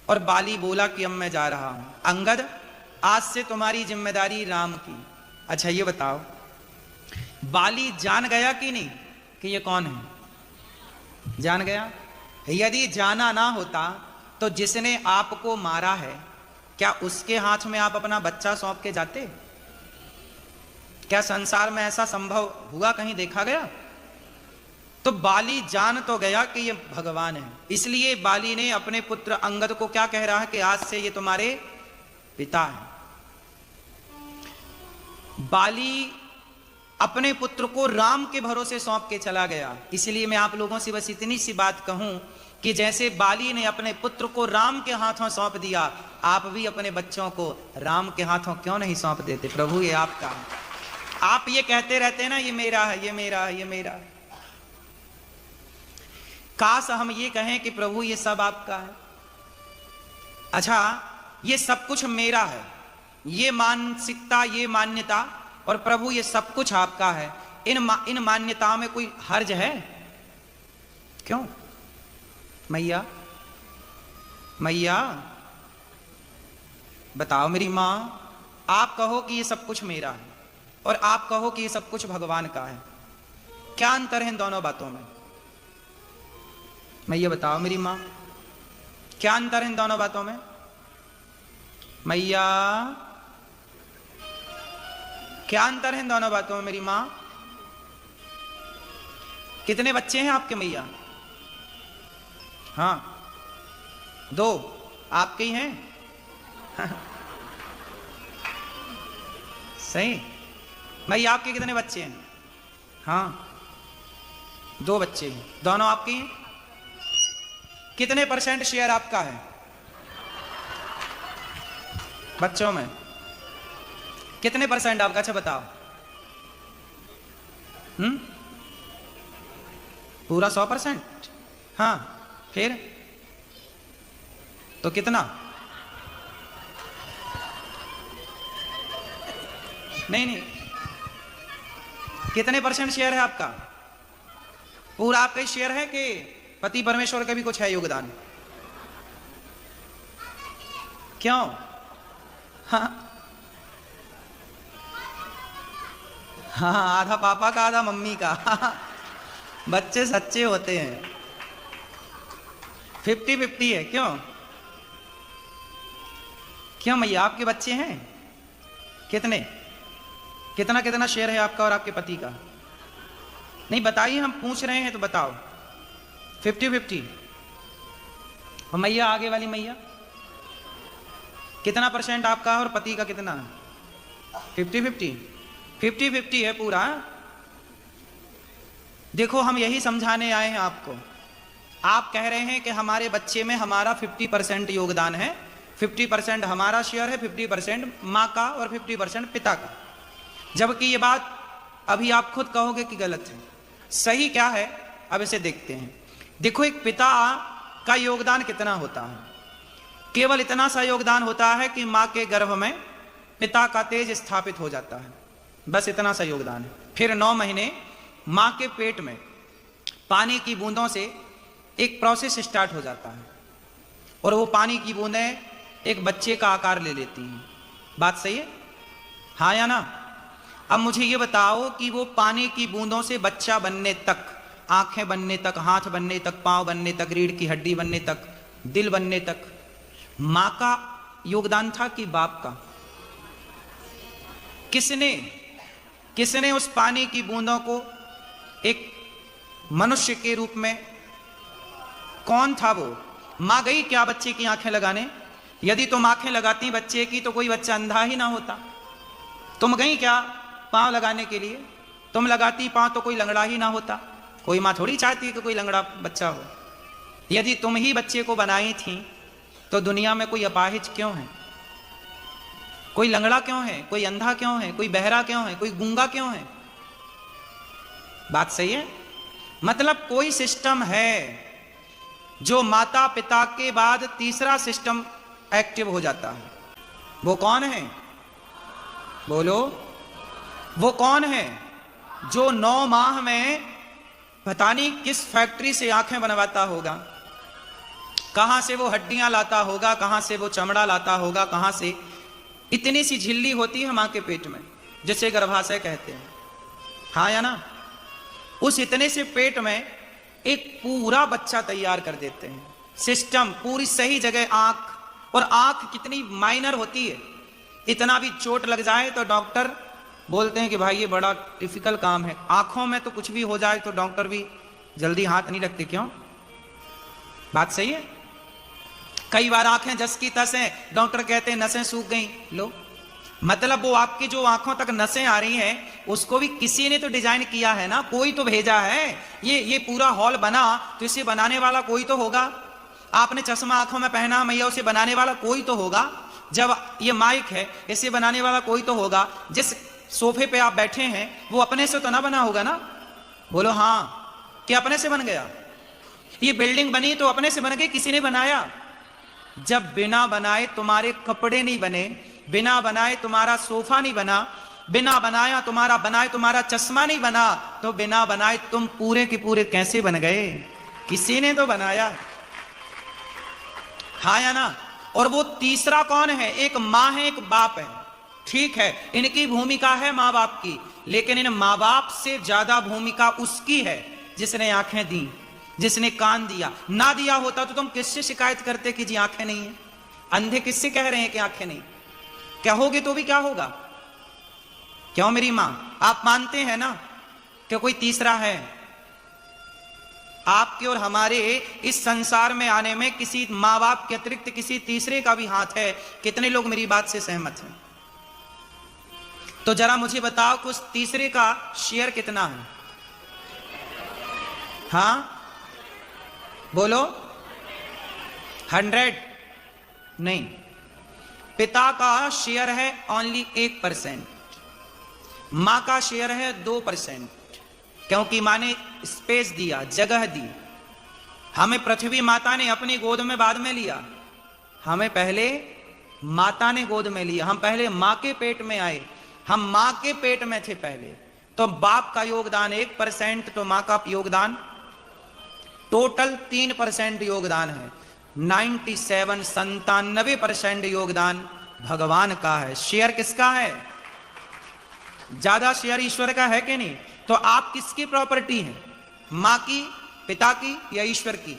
और बाली बोला कि अब मैं जा रहा हूं। अंगद, आज से तुम्हारी जिम्मेदारी राम की। अच्छा ये बताओ, बाली जान गया कि नहीं कि ये कौन है? जान गया। यदि जाना ना होता तो जिसने आपको मारा है, क्या उसके हाथ में आप अपना बच्चा सौंप के जाते? क्या संसार में ऐसा संभव हुआ? कहीं देखा गया? तो बाली जान तो गया कि ये भगवान है, इसलिए बाली ने अपने पुत्र अंगद को क्या कह रहा है कि आज से ये तुम्हारे पिता है। बाली अपने पुत्र को राम के भरोसे सौंप के चला गया। इसलिए मैं आप लोगों से बस इतनी सी बात कहूं कि जैसे बाली ने अपने पुत्र को राम के हाथों सौंप दिया, आप भी अपने बच्चों को राम के हाथों क्यों नहीं सौंप देते? प्रभु ये आपका है। आप ये कहते रहते हैं ना, ये मेरा है, ये मेरा है, ये मेरा है। काश हम ये कहें कि प्रभु ये सब आपका है। अच्छा, ये सब कुछ मेरा है, ये मानसिकता, ये मान्यता, और प्रभु ये सब कुछ आपका है। इन मान्यताओं में कोई हर्ज है? क्यों? मैया, मैया बताओ मेरी मां, आप कहो कि ये सब कुछ मेरा है और आप कहो कि ये सब कुछ भगवान का है, क्या अंतर है इन दोनों बातों में? मैया बताओ मेरी मां, क्या अंतर है इन दोनों बातों में? मैया, क्या अंतर है इन दोनों बातों में मेरी मां? कितने बच्चे हैं आपके मैया? हाँ, 2 आपके ही हैं। सही। मैया आपके कितने बच्चे हैं? हाँ, 2 बच्चे हैं, दोनों आपके हैं। कितने % शेयर आपका है बच्चों में? कितने % आपका? अच्छा बताओ। पूरा 100%? हाँ, फिर तो कितना? नहीं, कितने % शेयर है आपका? पूरा आपका ही शेयर है कि पति परमेश्वर का भी कुछ है योगदान? क्यों? हाँ, हाँ, आधा पापा का आधा मम्मी का। बच्चे सच्चे होते हैं। 50-50 है। क्यों? क्यों मैया, आपके बच्चे हैं कितने? कितना शेयर है आपका और आपके पति का? नहीं बताइए, हम पूछ रहे हैं तो बताओ। 50-50। और मैया, आगे वाली मैया, कितना % आपका और पति का कितना है? 50-50। 50-50 है पूरा। देखो, हम यही समझाने आए हैं आपको। आप कह रहे हैं कि हमारे बच्चे में हमारा 50% योगदान है, 50% हमारा शेयर है, 50% माँ का और 50% पिता का। जबकि ये बात अभी आप खुद कहोगे कि गलत है। सही क्या है, अब इसे देखते हैं। देखो, एक पिता का योगदान कितना होता है? केवल इतना सा योगदान होता है कि माँ के गर्भ में पिता का तेज स्थापित हो जाता है, बस इतना सा योगदान है। फिर 9 महीने माँ के पेट में पानी की बूंदों से एक प्रोसेस स्टार्ट हो जाता है और वो पानी की बूंदें एक बच्चे का आकार ले लेती हैं। बात सही है? हाँ या ना? अब मुझे ये बताओ कि वो पानी की बूंदों से बच्चा बनने तक आंखें बनने तक, हाथ बनने तक, पांव बनने तक, रीढ़ की हड्डी बनने तक, दिल बनने तक मां का योगदान था कि बाप का? किसने उस पानी की बूंदों को एक मनुष्य के रूप में, कौन था वो? मां गई क्या बच्चे की आंखें लगाने? यदि तुम आंखें लगाती बच्चे की तो कोई बच्चा अंधा ही ना होता। तुम गई क्या पांव लगाने के लिए? तुम लगाती पांव तो कोई लंगड़ा ही ना होता। कोई मां थोड़ी चाहती है कि कोई लंगड़ा बच्चा हो। यदि तुम ही बच्चे को बनाई थी तो दुनिया में कोई अपाहिज क्यों है? कोई लंगड़ा क्यों है? कोई अंधा क्यों है? कोई बहरा क्यों है? कोई गूंगा क्यों है? बात सही है? मतलब कोई सिस्टम है जो माता पिता के बाद तीसरा सिस्टम एक्टिव हो जाता है। वो कौन है? बोलो, वो कौन है जो 9 माह में पता नहीं किस फैक्ट्री से आंखें बनवाता होगा, कहां से वो हड्डियां लाता होगा, कहां से वो चमड़ा लाता होगा, कहां से इतनी सी झिल्ली होती है मां के पेट में जिसे गर्भाशय कहते हैं, हाँ या ना? उस इतने से पेट में एक पूरा बच्चा तैयार कर देते हैं। सिस्टम पूरी सही जगह आंख, और आंख कितनी माइनर होती है, इतना भी चोट लग जाए तो डॉक्टर बोलते हैं कि भाई ये बड़ा डिफिकल्ट काम है। आंखों में तो कुछ भी हो जाए तो डॉक्टर भी जल्दी हाथ नहीं रखते, क्यों? बात सही है? कई बार आंखें जस की तस हैं, डॉक्टर कहते हैं नसें सूख गई। लो, मतलब वो आपकी जो आंखों तक नसें आ रही हैं उसको भी किसी ने तो डिजाइन किया है ना, कोई तो भेजा है। ये पूरा हॉल बना तो इसे बनाने वाला कोई तो होगा। आपने चश्मा आंखों में पहना, मैया उसे बनाने वाला कोई तो होगा। जब ये माइक है इसे बनाने वाला कोई तो होगा। जिस सोफे पे आप बैठे हैं वो अपने से तो ना बना होगा ना? बोलो हाँ, कि अपने से बन गया? ये बिल्डिंग बनी तो अपने से बन गई, किसी ने बनाया? जब बिना बनाए तुम्हारे कपड़े नहीं बने, बिना बनाए तुम्हारा सोफा नहीं बना, बिना बनाया तुम्हारा चश्मा नहीं बना, तो बिना बनाए तुम पूरे के पूरे कैसे बन गए? किसी ने तो बनाया, हाँ या ना? और वो तीसरा कौन है? एक मां है, एक बाप है। ठीक है, इनकी भूमिका है मां बाप की, लेकिन इन मां बाप से ज्यादा भूमिका उसकी है जिसने आंखें दी, जिसने कान दिया। ना दिया होता तो तुम किससे शिकायत करते कि जी आंखें नहीं है? अंधे किससे कह रहे हैं कि आंखें नहीं? कहोगे तो भी क्या होगा? क्यों मेरी मां? आप मानते हैं ना कि कोई तीसरा है? आपके और हमारे इस संसार में आने में किसी मां बाप के अतिरिक्त किसी तीसरे का भी हाथ है। कितने लोग मेरी बात से सहमत हैं? तो जरा मुझे बताओ कि उस तीसरे का शेयर कितना है? हाँ बोलो। 100 नहीं, पिता का शेयर है ओनली 1%, मां का शेयर है 2%, क्योंकि मां ने स्पेस दिया, जगह दी। हमें पृथ्वी माता ने अपनी गोद में बाद में लिया, हमें पहले माता ने गोद में लिया। हम पहले मां के पेट में आए, हम मां के पेट में थे पहले। तो बाप का योगदान 1%, तो मां का योगदान टोटल 3% योगदान है। 97% योगदान भगवान का है। शेयर किसका है? ज्यादा शेयर ईश्वर का है कि नहीं? तो आप किसकी प्रॉपर्टी हैं? मां की, पिता की या ईश्वर की?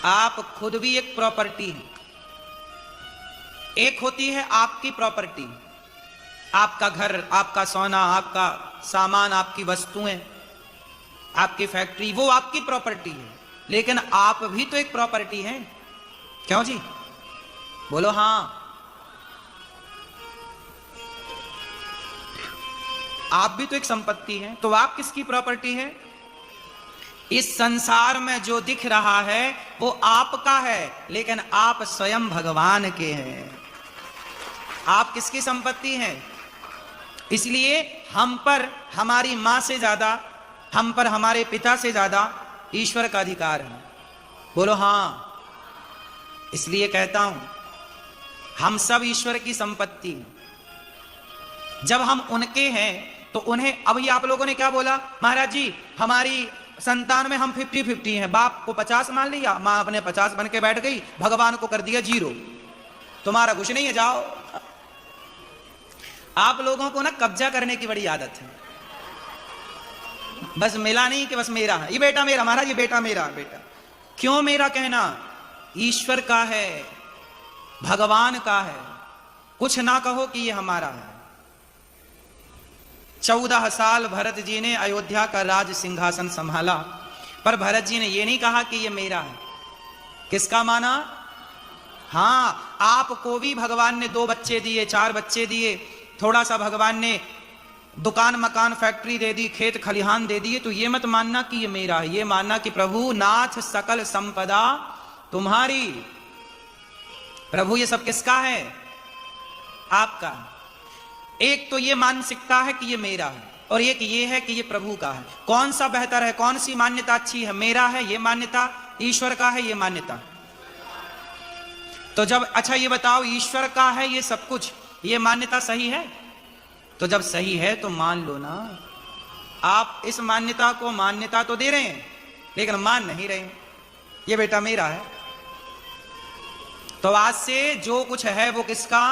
आप खुद भी एक प्रॉपर्टी हैं। एक होती है आपकी प्रॉपर्टी, आपका घर, आपका सोना, आपका सामान, आपकी वस्तुएं, आपकी फैक्ट्री, वो आपकी प्रॉपर्टी है। लेकिन आप भी तो एक प्रॉपर्टी हैं। क्यों जी? बोलो हाँ। आप भी तो एक संपत्ति है। तो आप किसकी प्रॉपर्टी है? इस संसार में जो दिख रहा है वो आपका है, लेकिन आप स्वयं भगवान के हैं। आप किसकी संपत्ति हैं? इसलिए हम पर हमारी मां से ज्यादा, हम पर हमारे पिता से ज्यादा ईश्वर का अधिकार है। बोलो हाँ। इसलिए कहता हूं हम सब ईश्वर की संपत्ति हैं। जब हम उनके हैं तो उन्हें, अभी आप लोगों ने क्या बोला? महाराज जी हमारी संतान में हम 50-50 हैं। बाप को 50 मान लिया, मां अपने 50 बन के बैठ गई, भगवान को कर दिया 0। तुम्हारा कुछ नहीं है, जाओ। आप लोगों को ना कब्जा करने की बड़ी आदत है। बस मिला नहीं कि बस मेरा है, ये बेटा मेरा, महाराज ये बेटा मेरा बेटा। क्यों मेरा कहना? ईश्वर का है, भगवान का है, कुछ ना कहो कि ये हमारा है। 14 साल भरत जी ने अयोध्या का राज सिंहासन संभाला, पर भरत जी ने ये नहीं कहा कि ये मेरा है। किसका माना? हाँ, आपको भी भगवान ने 2 बच्चे दिए, 4 बच्चे दिए, थोड़ा सा भगवान ने दुकान मकान फैक्ट्री दे दी, खेत खलिहान दे दिए, तो ये मत मानना कि ये मेरा है, ये मानना कि प्रभु नाथ सकल संपदा तुम्हारी। प्रभु ये सब किसका है? आपका। एक तो ये मानसिकता है कि ये मेरा है, और एक ये है कि ये प्रभु का है। कौन सा बेहतर है? कौन सी मान्यता अच्छी है? मेरा है ये मान्यता, ईश्वर का है ये मान्यता? तो जब, अच्छा ये बताओ, ईश्वर का है ये सब कुछ, ये मान्यता सही है? तो जब सही है तो मान लो ना। आप इस मान्यता को मान्यता तो दे रहे हैं, लेकिन मान नहीं रहे। ये बेटा मेरा है, तो आज से जो कुछ है वो किसका?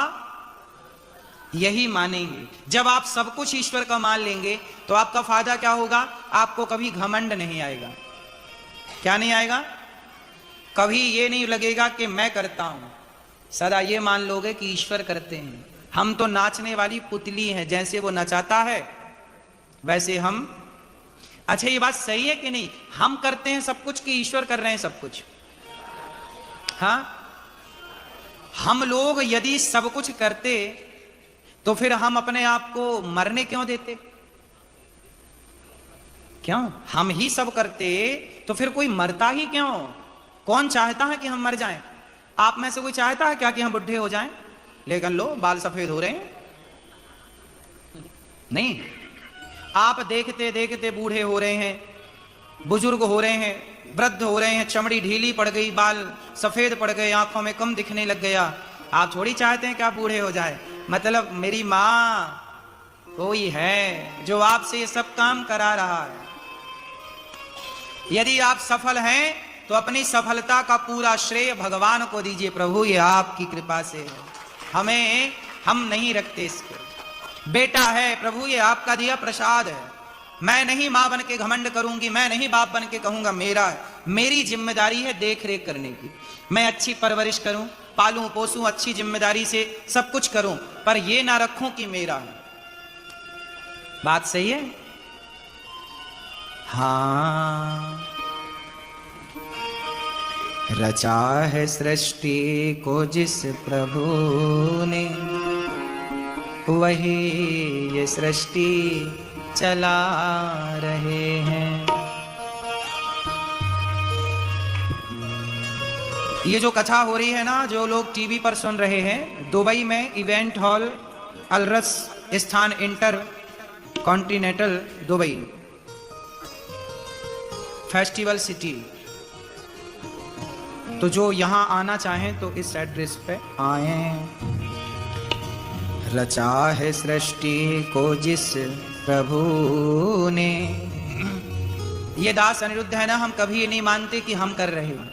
यही मानेंगे। जब आप सब कुछ ईश्वर का मान लेंगे तो आपका फायदा क्या होगा? आपको कभी घमंड नहीं आएगा। क्या नहीं आएगा? कभी ये नहीं लगेगा कि मैं करता हूं, सदा ये मान लोगे कि ईश्वर करते हैं। हम तो नाचने वाली पुतली हैं, जैसे वो नचाता है वैसे हम। अच्छा ये बात सही है कि नहीं? हम करते हैं सब कुछ कि ईश्वर कर रहे हैं सब कुछ? हाँ, हम लोग यदि सब कुछ करते तो फिर हम अपने आप को मरने क्यों देते? क्यों? हम ही सब करते तो फिर कोई मरता ही क्यों? कौन चाहता है कि हम मर जाएं? आप में से कोई चाहता है क्या कि हम बुढ़े हो जाएं? लेकिन लो बाल सफेद हो रहे हैं। नहीं, आप देखते देखते बूढ़े हो रहे हैं, बुजुर्ग हो रहे हैं, वृद्ध हो रहे हैं, चमड़ी ढीली पड़ गई, बाल सफेद पड़ गए, आंखों में कम दिखने लग गया। आप थोड़ी चाहते हैं कि आप बूढ़े हो जाए। मतलब मेरी मां कोई है जो आपसे ये सब काम करा रहा है। यदि आप सफल हैं तो अपनी सफलता का पूरा श्रेय भगवान को दीजिए। प्रभु ये आपकी कृपा से है, हम नहीं रखते इसको। बेटा है प्रभु, ये आपका दिया प्रसाद है। मैं नहीं मां बन के घमंड करूंगी, मैं नहीं बाप बन के कहूंगा मेरा है। मेरी जिम्मेदारी है देख रेख करने की। मैं अच्छी परवरिश करूं, पालूं पोसूं, अच्छी जिम्मेदारी से सब कुछ करूं, पर ये ना रखूं कि मेरा है। बात सही है? हाँ, रचा है सृष्टि को जिस प्रभु ने, वही ये सृष्टि चला रहे हैं। ये जो कथा हो रही है ना, जो लोग टीवी पर सुन रहे हैं, दुबई में इवेंट हॉल अलरस स्थान inter continental Dubai festival city. तो जो यहां आना चाहें तो इस एड्रेस पे आए। रचा है सृष्टि को जिस प्रभु ने। ये दास अनिरुद्ध है ना, हम कभी ये नहीं मानते कि हम कर रहे हैं,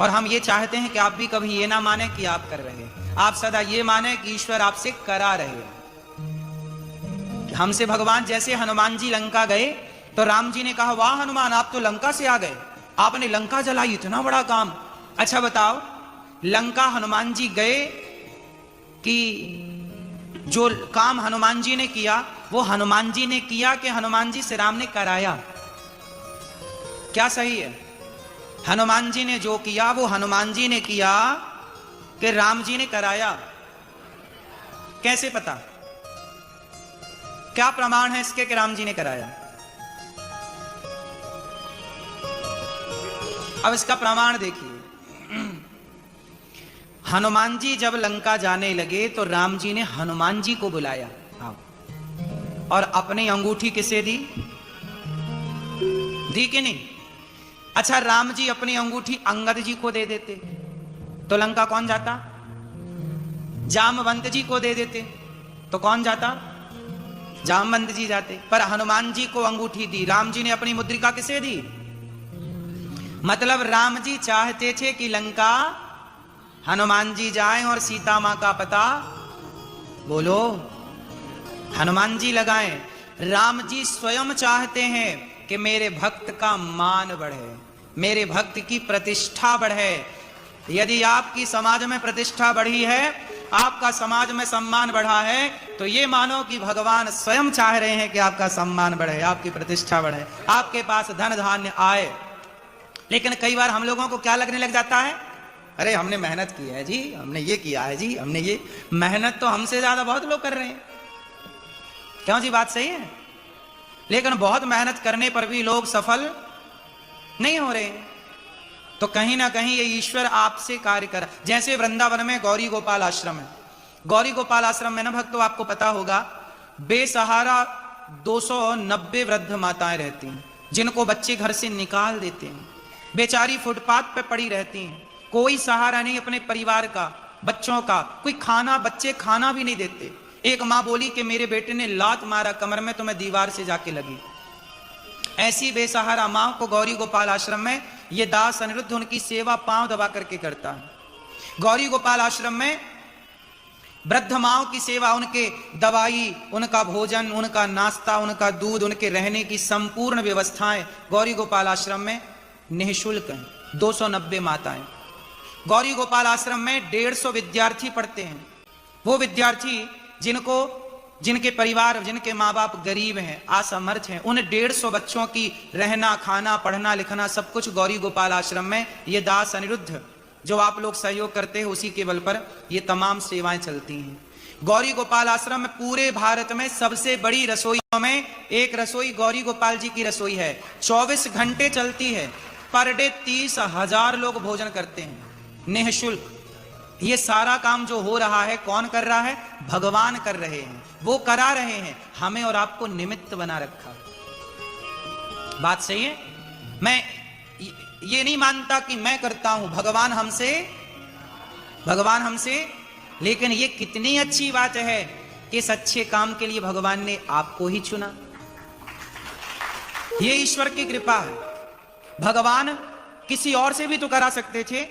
और हम ये चाहते हैं कि आप भी कभी ये ना माने कि आप कर रहे हैं। आप सदा ये माने कि ईश्वर आपसे करा रहे हैं। हमसे भगवान, जैसे हनुमान जी लंका गए तो राम जी ने कहा, वाह हनुमान आप तो लंका से आ गए, आपने लंका जलाई, इतना बड़ा काम। अच्छा बताओ, लंका हनुमान जी गए कि जो काम हनुमान जी ने किया वो हनुमान जी ने किया कि हनुमान जी से राम ने कराया? क्या सही है? हनुमान जी ने जो किया वो हनुमान जी ने किया कि राम जी ने कराया? कैसे पता? क्या प्रमाण है इसके कि राम जी ने कराया? अब इसका प्रमाण देखिए। हनुमान जी जब लंका जाने लगे तो राम जी ने हनुमान जी को बुलाया और अपनी अंगूठी किसे दी? दी कि नहीं? अच्छा, राम जी अपनी अंगूठी अंगद जी को दे देते तो लंका कौन जाता? जामवंत जी को दे देते तो कौन जाता? जामवंत जी जाते। पर हनुमान जी को अंगूठी दी, राम जी ने अपनी मुद्रिका किसे दी? मतलब राम जी चाहते थे कि लंका हनुमान जी जाएं और सीता मां का पता बोलो हनुमान जी लगाएं। राम जी स्वयं चाहते हैं कि मेरे भक्त का मान बढ़े, मेरे भक्त की प्रतिष्ठा बढ़े। यदि आपकी समाज में प्रतिष्ठा बढ़ी है, आपका समाज में सम्मान बढ़ा है, तो ये मानो कि भगवान स्वयं चाह रहे हैं कि आपका सम्मान बढ़े, आपकी प्रतिष्ठा बढ़े, आपके पास धन धान्य आए। लेकिन कई बार हम लोगों को क्या लगने लग जाता है, अरे हमने मेहनत की है जी, हमने ये किया है जी, हमने ये, मेहनत तो हमसे ज्यादा बहुत लोग कर रहे हैं। क्यों जी, बात सही है? लेकिन बहुत मेहनत करने पर भी लोग सफल नहीं हो रहे हैं। तो कहीं ना कहीं ये ईश्वर आपसे कार्य कर, जैसे वृंदावन में गौरी गोपाल आश्रम है। गौरी गोपाल आश्रम में ना भक्तों, आपको पता होगा, बेसहारा 290 वृद्ध माताएं रहती हैं, जिनको बच्चे घर से निकाल देते हैं, बेचारी फुटपाथ पे पड़ी रहती हैं, कोई सहारा नहीं अपने परिवार का, बच्चों का, कोई खाना, बच्चे खाना भी नहीं देते। एक माँ बोली कि मेरे बेटे ने लात मारा कमर में तो मैं दीवार से जाके लगी। ऐसी बेसहारा माँ को गौरी गोपाल आश्रम में ये दास अनिरुद्ध उनकी सेवा पांव दबा करके करता है। गौरी गोपाल आश्रम में वृद्ध माओं की सेवा, उनके दवाई, उनका भोजन, उनका नाश्ता, उनका दूध, उनके रहने की संपूर्ण व्यवस्थाएं गौरी गोपाल आश्रम में निःशुल्क हैं। 290 माताएं। गौरी गोपाल आश्रम में 150 विद्यार्थी पढ़ते हैं। वो विद्यार्थी जिनके परिवार, जिनके माँ बाप गरीब हैं, असमर्थ हैं, उन 150 बच्चों की रहना, खाना, पढ़ना, लिखना सब कुछ गौरी गोपाल आश्रम में ये दास अनिरुद्ध जो आप लोग सहयोग करते हैं उसी के बल पर ये तमाम सेवाएं चलती हैं। गौरी गोपाल आश्रम में पूरे भारत में सबसे बड़ी रसोइयों में एक रसोई गौरी गोपाल जी की रसोई है। 24 घंटे चलती है। पर डे 30,000 लोग भोजन करते हैं निःशुल्क। ये सारा काम जो हो रहा है कौन कर रहा है? भगवान कर रहे हैं, वो करा रहे हैं, हमें और आपको निमित्त बना रखा। बात सही है? मैं ये नहीं मानता कि मैं करता हूं, भगवान हमसे। लेकिन ये कितनी अच्छी बात है कि इस अच्छे काम के लिए भगवान ने आपको ही चुना। ये ईश्वर की कृपा है। भगवान किसी और से भी तो करा सकते थे,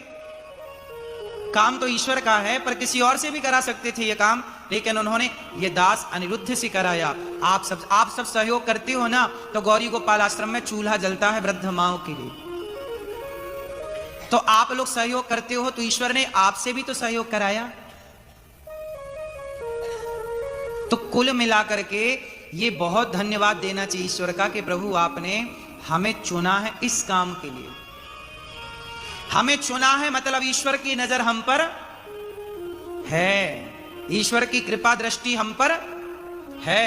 काम तो ईश्वर का है, पर किसी और से भी करा सकते थे ये काम, लेकिन उन्होंने ये दास अनिरुद्ध से कराया। आप सब सहयोग करते हो ना, तो गौरी गोपाल आश्रम में चूल्हा जलता है वृद्ध माओं के लिए। तो आप लोग सहयोग करते हो, तो ईश्वर ने आपसे भी तो सहयोग कराया। तो कुल मिलाकर के ये बहुत धन्यवाद देना चाहिए ईश्वर का कि प्रभु आपने हमें चुना है इस काम के लिए। हमें चुना है मतलब ईश्वर की नजर हम पर है, ईश्वर की कृपा दृष्टि हम पर है।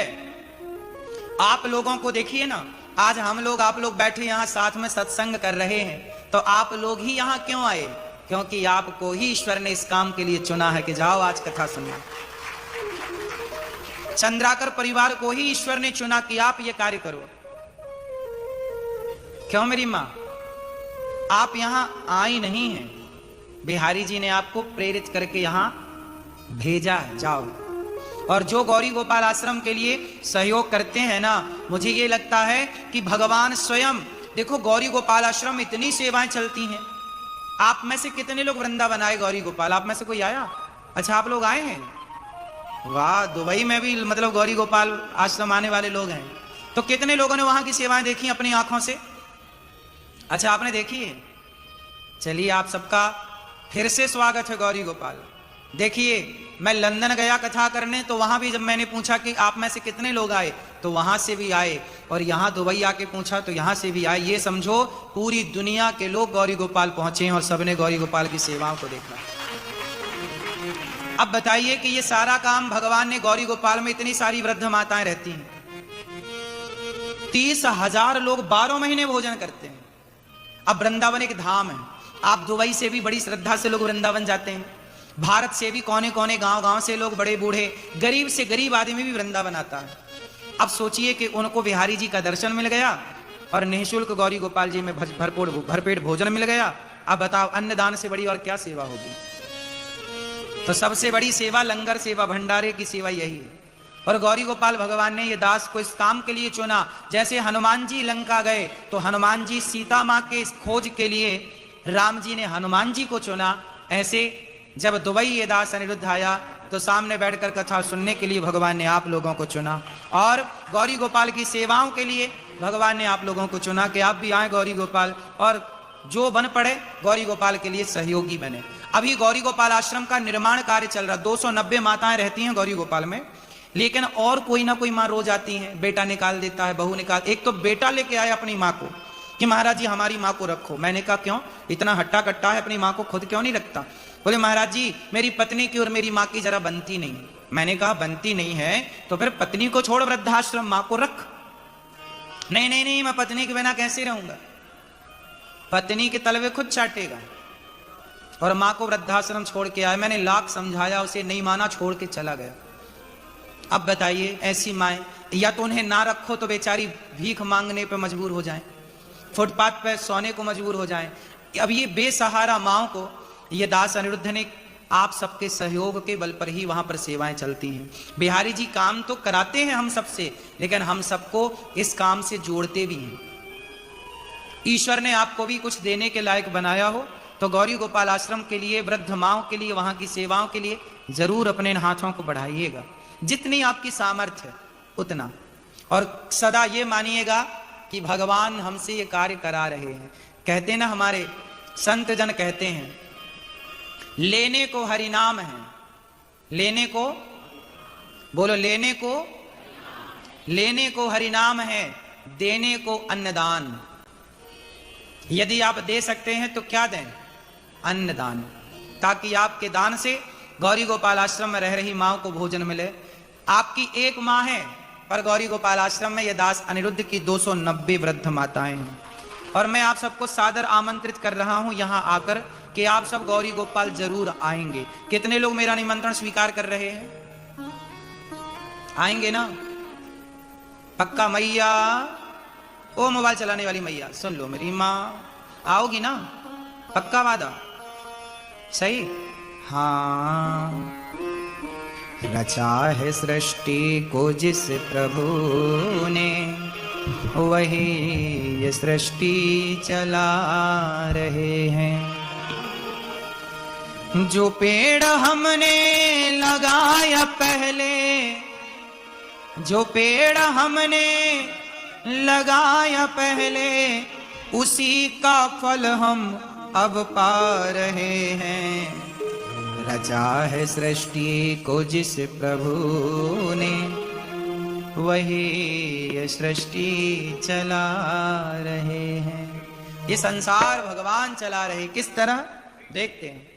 आप लोगों को देखिए ना, आज हम लोग, आप लोग बैठे यहां साथ में सत्संग कर रहे हैं, तो आप लोग ही यहां क्यों आए? क्योंकि आपको ही ईश्वर ने इस काम के लिए चुना है कि जाओ आज कथा सुनो। चंद्राकर परिवार को ही ईश्वर ने चुना कि आप ये कार्य करो। क्यों मेरी मां? आप यहां आई नहीं हैं, बिहारी जी ने आपको प्रेरित करके यहां भेजा है, जाओ। और जो गौरी गोपाल आश्रम के लिए सहयोग करते हैं ना, मुझे ये लगता है कि भगवान स्वयं, देखो गौरी गोपाल आश्रम में इतनी सेवाएं चलती हैं। आप में से कितने लोग वृंदावन आए गौरी गोपाल? आप में से कोई आया? अच्छा, आप लोग आए हैं? वाह, दुबई में भी मतलब गौरी गोपाल आश्रम आने वाले लोग हैं। तो कितने लोगों ने वहां की सेवाएं देखी अपनी आंखों से? अच्छा, आपने देखी है? चलिए, आप सबका फिर से स्वागत है गौरी गोपाल। देखिए, मैं लंदन गया कथा करने, तो वहां भी जब मैंने पूछा कि आप में से कितने लोग आए, तो वहां से भी आए, और यहां दुबई आके पूछा तो यहां से भी आए। ये समझो पूरी दुनिया के लोग गौरी गोपाल पहुंचे हैं और सबने गौरी गोपाल की सेवाओं को देखा। अब बताइए कि ये सारा काम भगवान ने, गौरी गोपाल में इतनी सारी वृद्ध माताएं रहती हैं, 30,000 लोग 12 महीने भोजन करते हैं। अब वृंदावन एक धाम है। आप दुबई से भी बड़ी श्रद्धा से लोग वृंदावन जाते हैं, भारत से भी कोने कोने गांव से लोग, बड़े बूढ़े, गरीब से गरीब आदमी भी वृंदावन आता है। अब सोचिए कि उनको बिहारी जी का दर्शन मिल गया और निःशुल्क गौरी गोपाल जी में भरपेट भोजन मिल गया। अब बताओ, अन्नदान से बड़ी और क्या सेवा होगी? तो सबसे बड़ी सेवा लंगर सेवा, भंडारे की सेवा यही है। और गौरी गोपाल भगवान ने ये दास को इस काम के लिए चुना। जैसे हनुमान जी लंका गए तो हनुमान जी सीता माँ के खोज के लिए राम जी ने हनुमान जी को चुना, ऐसे जब दुबई ये दास अनिरुद्ध आया तो सामने बैठकर कथा सुनने के लिए भगवान ने आप लोगों को चुना। और गौरी गोपाल की सेवाओं के लिए भगवान ने आप लोगों को चुना कि आप भी आए गौरी गोपाल, और जो बन पड़े गौरी गोपाल के लिए सहयोगी बने। अभी गौरी गोपाल आश्रम का निर्माण कार्य चल रहा, 290 माताएं रहती हैं गौरी गोपाल में, लेकिन और कोई ना कोई माँ रोज आती है, बेटा निकाल देता है, बहू निकाल। एक तो बेटा लेके आया अपनी माँ को कि महाराज जी हमारी माँ को रखो। मैंने कहा क्यों, इतना हट्टा कट्टा है, अपनी माँ को खुद क्यों नहीं रखता? बोले महाराज जी मेरी पत्नी की और मेरी माँ की जरा बनती नहीं। मैंने कहा बनती नहीं है तो फिर पत्नी को छोड़ वृद्धाश्रम, माँ को रख। नहीं नहीं नहीं, मैं पत्नी के बिना कैसे रहूंगा, पत्नी के तलवे खुद चाटेगा। और माँ को वृद्धाश्रम छोड़ के आया। मैंने लाख समझाया, उसे नहीं माना, छोड़ के चला गया। अब बताइए ऐसी माएं, या तो उन्हें ना रखो तो बेचारी भीख मांगने पे मजबूर हो जाएं, फुटपाथ पे सोने को मजबूर हो जाएं। अब ये बेसहारा माओ को ये दास अनिरुद्ध ने आप सबके सहयोग के बल पर ही वहां पर सेवाएं चलती हैं। बिहारी जी काम तो कराते हैं हम सबसे, लेकिन हम सबको इस काम से जोड़ते भी हैं। ईश्वर ने आपको भी कुछ देने के लायक बनाया हो तो गौरी गोपाल आश्रम के लिए, वृद्ध माओं के लिए, वहां की सेवाओं के लिए जरूर अपने हाथों को बढ़ाइएगा, जितनी आपकी सामर्थ्य है उतना। और सदा ये मानिएगा कि भगवान हमसे ये कार्य करा रहे हैं। कहते ना हमारे संत जन कहते हैं, लेने को हरि नाम है, लेने को बोलो, लेने को हरि नाम है, देने को अन्नदान। यदि आप दे सकते हैं तो क्या दें? अन्नदान, ताकि आपके दान से गौरी गोपाल आश्रम में रह रही माओ को भोजन मिले। आपकी एक माँ है, पर गौरी गोपाल आश्रम में यह दास अनिरुद्ध की 290 वृद्ध माताएं हैं। और मैं आप सबको सादर आमंत्रित कर रहा हूं यहां आकर कि आप सब गौरी गोपाल जरूर आएंगे। कितने लोग मेरा निमंत्रण स्वीकार कर रहे हैं? आएंगे ना? पक्का मैया? ओ मोबाइल चलाने वाली मैया सुन लो, मेरी माँ आओगी ना? पक्का वादा? सही? हाँ। रचा है सृष्टि को जिस प्रभु ने, वही ये सृष्टि चला रहे हैं। जो पेड़ हमने लगाया पहले, जो पेड़ हमने लगाया पहले, उसी का फल हम अब पा रहे हैं। रचा है सृष्टि को जिस प्रभु ने, वही ये सृष्टि चला रहे हैं। ये संसार भगवान चला रहे, किस तरह देखते हैं।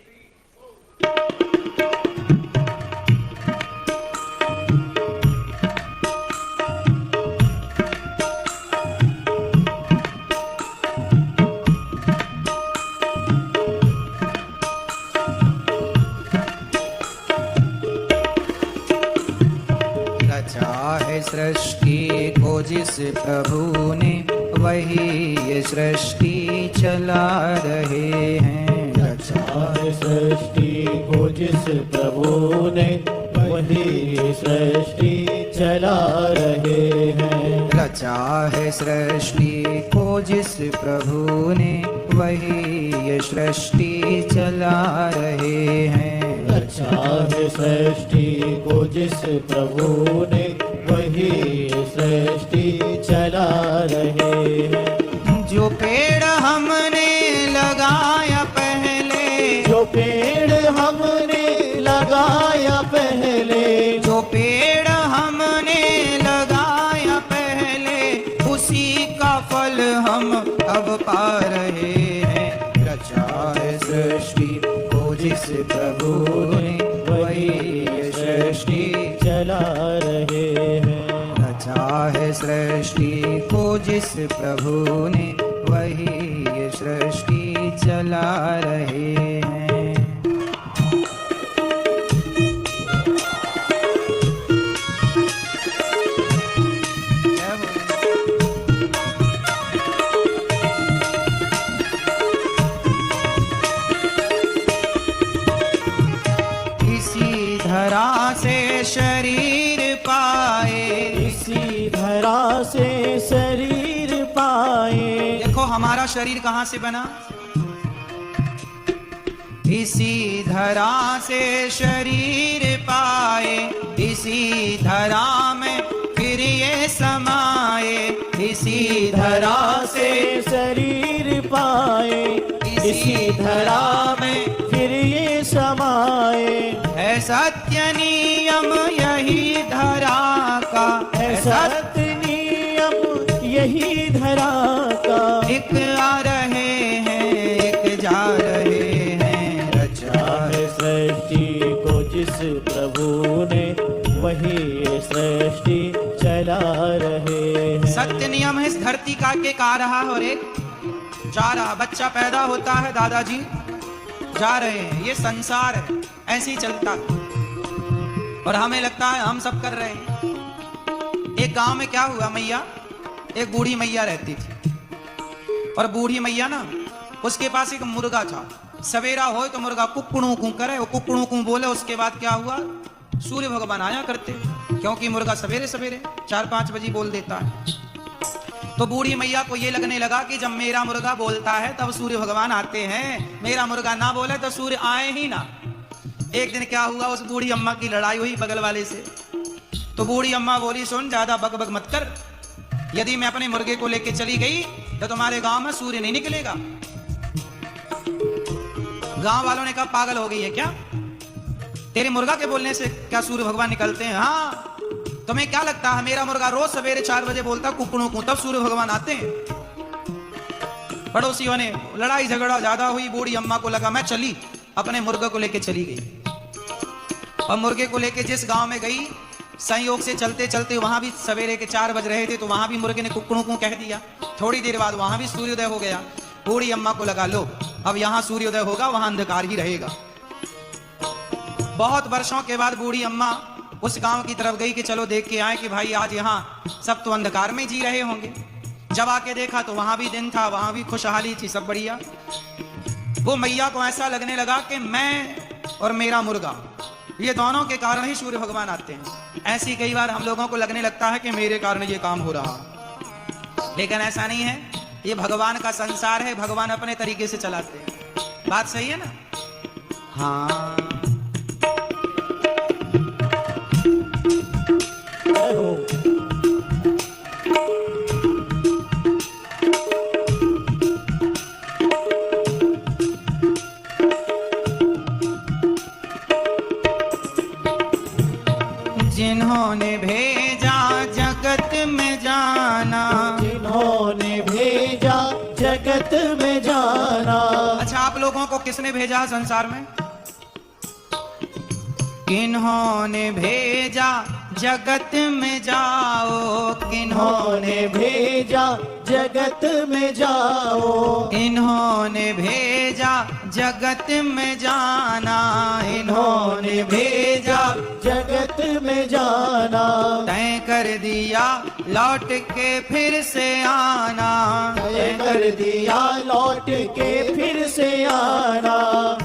सृष्टि को जिस प्रभु ने, वही ये सृष्टि चला रहे हैं। रचा है सृष्टि को जिस प्रभु ने, वही ये सृष्टि चला रहे हैं। रचा है सृष्टि को जिस प्रभु ने, वही ये सृष्टि चला रहे हैं। रचा है सृष्टि को जिस प्रभु ने, वही सृष्टि चला रहे हैं। जो पेड़ हमने लगाया पहले, जो पेड़ हमने लगाया पहले, जो पेड़ हमने लगाया पहले, उसी का फल हम अब पा रहे हैं। रचा है सृष्टि को जिस प्रभु ने, वही सृष्टि चला रहे हैं। रचा है सृष्टि को जिस प्रभु ने, वही ये सृष्टि चला रहे हैं। इसी धरा से शरीर पाए, इसी धरा से शरीर पाए। देखो हमारा शरीर कहाँ से बना? इसी धरा से शरीर पाए, इसी धरा में फिर ये समाए, इसी प्रभु ने वही ये सृष्टि चला रहे हैं। सत्य नियम है इस धरती का के आ रहा और एक जा रहा। बच्चा पैदा होता है, दादाजी जा रहे हैं, ये संसार है, ऐसे ही चलता है। और हमें लगता है हम सब कर रहे हैं। एक गांव में क्या हुआ, मैया, एक बूढ़ी मैया रहती थी। और बूढ़ी मैया ना, उसके पास एक मुर्गा था। सवेरा हो तो मुर्गा कुकड़ू कू करे, वो कुकड़ू कू बोले। उसके बाद क्या हुआ, सूर्य भगवान आया करते, क्योंकि मुर्गा सवेरे सवेरे 4-5 बजे बोल देता है। तो बूढ़ी मैया को ये लगने लगा कि जब मेरा मुर्गा बोलता है तब सूर्य भगवान आते हैं, मेरा मुर्गा ना बोले तो सूर्य आए ही ना। एक दिन क्या हुआ, उस बूढ़ी अम्मा की लड़ाई हुई बगल वाले से। तो बूढ़ी अम्मा बोली, सुन, ज्यादा बक बक मत कर, यदि मैं अपने मुर्गे को लेके चली गई तो तुम्हारे गांव में सूर्य नहीं निकलेगा। गांव वालों ने कहा, पागल हो गई है क्या, तेरे मुर्गा के बोलने से क्या सूर्य भगवान निकलते हैं? हाँ, तुम्हें क्या लगता है मेरा मुर्गा रोज सवेरे 4 बजे बोलता कुकड़ों को, तब सूर्य भगवान आते हैं? पड़ोसियों ने लड़ाई झगड़ा ज्यादा हुई। बूढ़ी अम्मा को लगा मैं चली, अपने मुर्गे को लेके चली गई। और मुर्गे को लेके जिस गांव में गई, संयोग से चलते चलते वहां भी सवेरे के 4 बज रहे थे, तो वहां भी मुर्गे ने कुकड़ों को कह दिया। थोड़ी देर बाद वहां भी सूर्योदय हो गया। बूढ़ी अम्मा को लगा, लो अब यहां सूर्योदय होगा, वहां अंधकार ही रहेगा। बहुत वर्षों के बाद बूढ़ी अम्मा उस गांव की तरफ गई कि चलो देख के आए कि भाई आज यहाँ सब तो अंधकार में जी रहे होंगे। जब आके देखा तो वहां भी दिन था, वहां भी खुशहाली थी, सब बढ़िया। वो मैया को ऐसा लगने लगा कि मैं और मेरा मुर्गा, ये दोनों के कारण ही सूर्य भगवान आते हैं। ऐसी कई बार हम लोगों को लगने लगता है कि मेरे कारण ये काम हो रहा, लेकिन ऐसा नहीं है। ये भगवान का संसार है, भगवान अपने तरीके से चलाते हैं। बात सही है ना? हाँ। जिन्होंने भेजा जगत में जाना, जिन्होंने भेजा जगत में जाना। अच्छा, आप लोगों को किसने भेजा संसार में? किन्होंने भेजा जगत में जाओ, किन्होंने भेजा जगत में जाओ। इन्होंने भेजा जगत में जाना, इन्होंने भेजा जगत में जाना। तय कर दिया लौट के फिर से आना, तय कर दिया लौट के फिर से आना।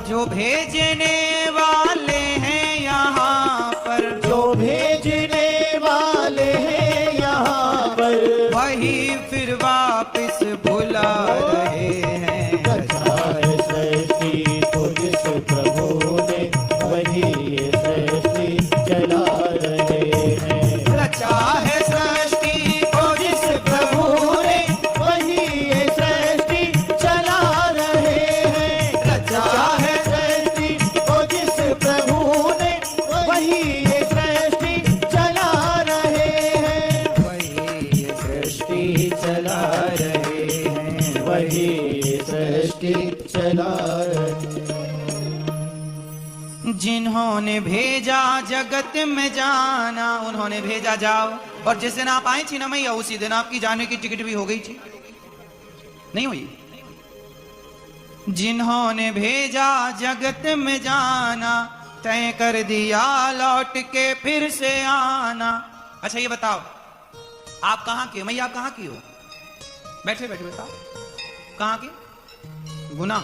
जो भेजने वाले हैं यहाँ पर, जो भेजने वाले हैं यहाँ पर, वही फिर वापस बुला रहे हैं। रचा है सृष्टि को जिस प्रभु ने, वही ये सृष्टि चला रहे हैं। रचा है सृष्टि को जिस प्रभु ने, वही ये सृष्टि चला रहे हैं। रचा है सृष्टि को जिस प्रभु ने, वही ये सृष्टि चला रहे हैं। वही ये सृष्टि चला रहे हैं। वही ये सृष्टि चला रहे हैं। जिन्होंने भेजा जगत में जाना, उन्होंने भेजा जाओ। और जिस दिन आप आई थी ना मैया, उसी दिन आपकी जाने की टिकट भी हो गई थी, नहीं हुई? जिन्होंने भेजा जगत में जाना, तय कर दिया लौट के फिर से आना। अच्छा ये बताओ, आप कहाँ की हो मैया? आप कहाँ की हो? बैठे बैठे बताओ, कहाँ की? गुना।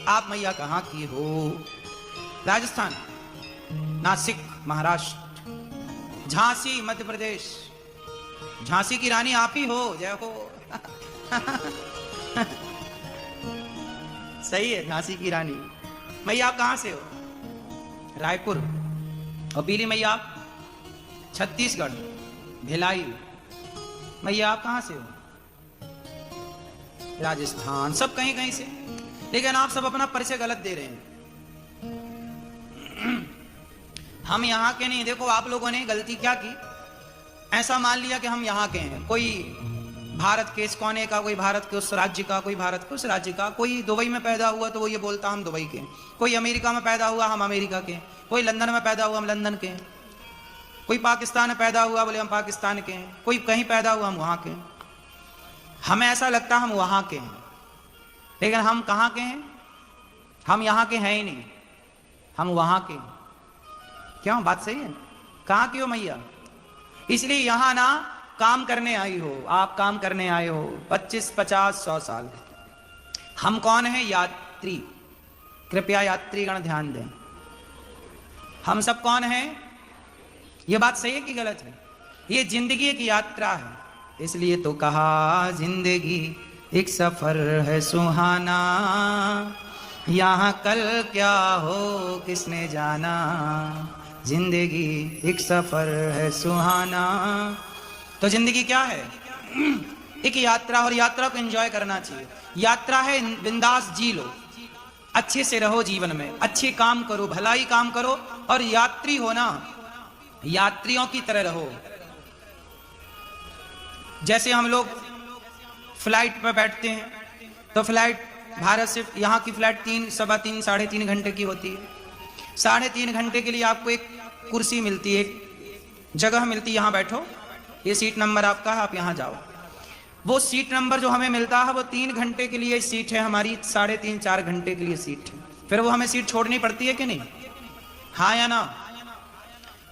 आप मैया कहाँ की हो? राजस्थान, नासिक महाराष्ट्र, झांसी मध्य प्रदेश। झांसी की रानी आप ही हो, जय हो। सही है, झांसी की रानी। मैया आप कहां से हो? रायपुर। और पीली मैया आप? छत्तीसगढ़, भिलाई। मैया आप कहां से हो? राजस्थान। सब कहीं कहीं से, लेकिन आप सब अपना परिचय गलत दे रहे हैं। हम यहाँ के नहीं। देखो आप लोगों ने गलती क्या की, ऐसा मान लिया कि हम यहाँ के हैं। कोई भारत के इस कोने का, कोई भारत के उस राज्य का, कोई भारत के उस राज्य का। कोई दुबई में पैदा हुआ तो वो ये बोलता हम दुबई के, कोई अमेरिका में पैदा हुआ हम अमेरिका के, कोई लंदन में पैदा हुआ हम लंदन के, कोई पाकिस्तान में पैदा हुआ बोले हम पाकिस्तान के हैं, कोई कहीं पैदा हुआ हम वहाँ के हैं। हमें ऐसा लगता हम वहाँ के हैं, लेकिन हम कहाँ के हैं? हम यहाँ के हैं ही नहीं, हम वहाँ के हैं। क्यों? बात सही है? कहाँ के हो मैया? इसलिए यहाँ ना काम करने आई हो, आप काम करने आए हो 25, 50, 100 साल। हम कौन हैं? यात्री। कृपया यात्रीगण ध्यान दें, हम सब कौन हैं? ये बात सही है कि गलत है? ये जिंदगी एक यात्रा है, इसलिए तो कहा जिंदगी एक सफर है सुहाना, यहाँ कल क्या हो किसने जाना। जिंदगी एक सफर है सुहाना। तो जिंदगी क्या है? एक यात्रा, और यात्रा को एंजॉय करना चाहिए। यात्रा है बिंदास जी लो, अच्छे से रहो जीवन में, अच्छे काम करो, भलाई काम करो, और यात्री हो ना, यात्रियों की तरह रहो। जैसे हम लोग फ्लाइट पर बैठते हैं तो फ्लाइट भारत से, यहाँ की फ्लाइट 3, सवा 3, 3.5 घंटे की होती है। 3.5 घंटे के लिए आपको एक कुर्सी मिलती है, एक जगह मिलती है, यहाँ बैठो, ये सीट नंबर आपका है, आप यहाँ जाओ। वो सीट नंबर जो हमें मिलता है वो 3 घंटे के लिए सीट है हमारी, 3.5, 4 घंटे के लिए सीट है। फिर वो हमें सीट छोड़नी पड़ती है कि नहीं? हाँ या ना?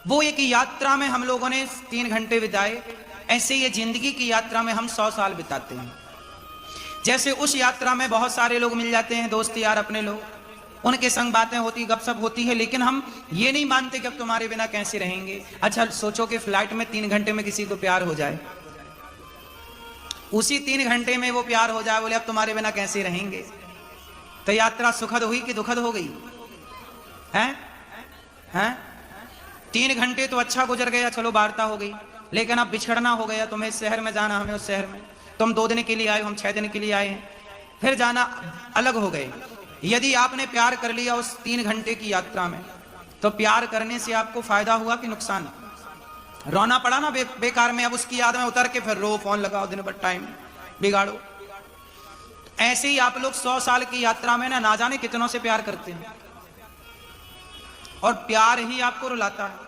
वो एक यात्रा में हम लोगों ने 3 घंटे बिताए, ऐसे ये जिंदगी की यात्रा में हम 100 साल बिताते हैं। जैसे उस यात्रा में बहुत सारे लोग मिल जाते हैं, दोस्त यार अपने लोग, उनके संग बातें होती, गपशप होती है, लेकिन हम ये नहीं मानते कि अब तुम्हारे बिना कैसे रहेंगे। अच्छा सोचो कि फ्लाइट में 3 घंटे में किसी को प्यार हो जाए, उसी 3 घंटे में वो प्यार हो जाए, बोले अब तुम्हारे बिना कैसे रहेंगे, तो यात्रा सुखद हुई कि दुखद हो गई? हैं? 3 घंटे तो अच्छा गुजर गया, चलो वार्ता हो गई, लेकिन अब बिछड़ना हो गया। तुम्हें इस शहर में जाना, हमें उस शहर में, तुम 2 दिन के लिए आए हो, हम 6 दिन के लिए आए हैं, फिर जाना, अलग हो गए। यदि आपने प्यार कर लिया उस 3 घंटे की यात्रा में, तो प्यार करने से आपको फायदा हुआ कि नुकसान? रोना पड़ा ना बेकार में, अब उसकी याद में उतर के फिर रो, फोन लगाओ, दिन भर टाइम बिगाड़ो। ऐसे ही आप लोग 100 साल की यात्रा में ना जाने कितनों से प्यार करते हैं, और प्यार ही आपको रुलाता है।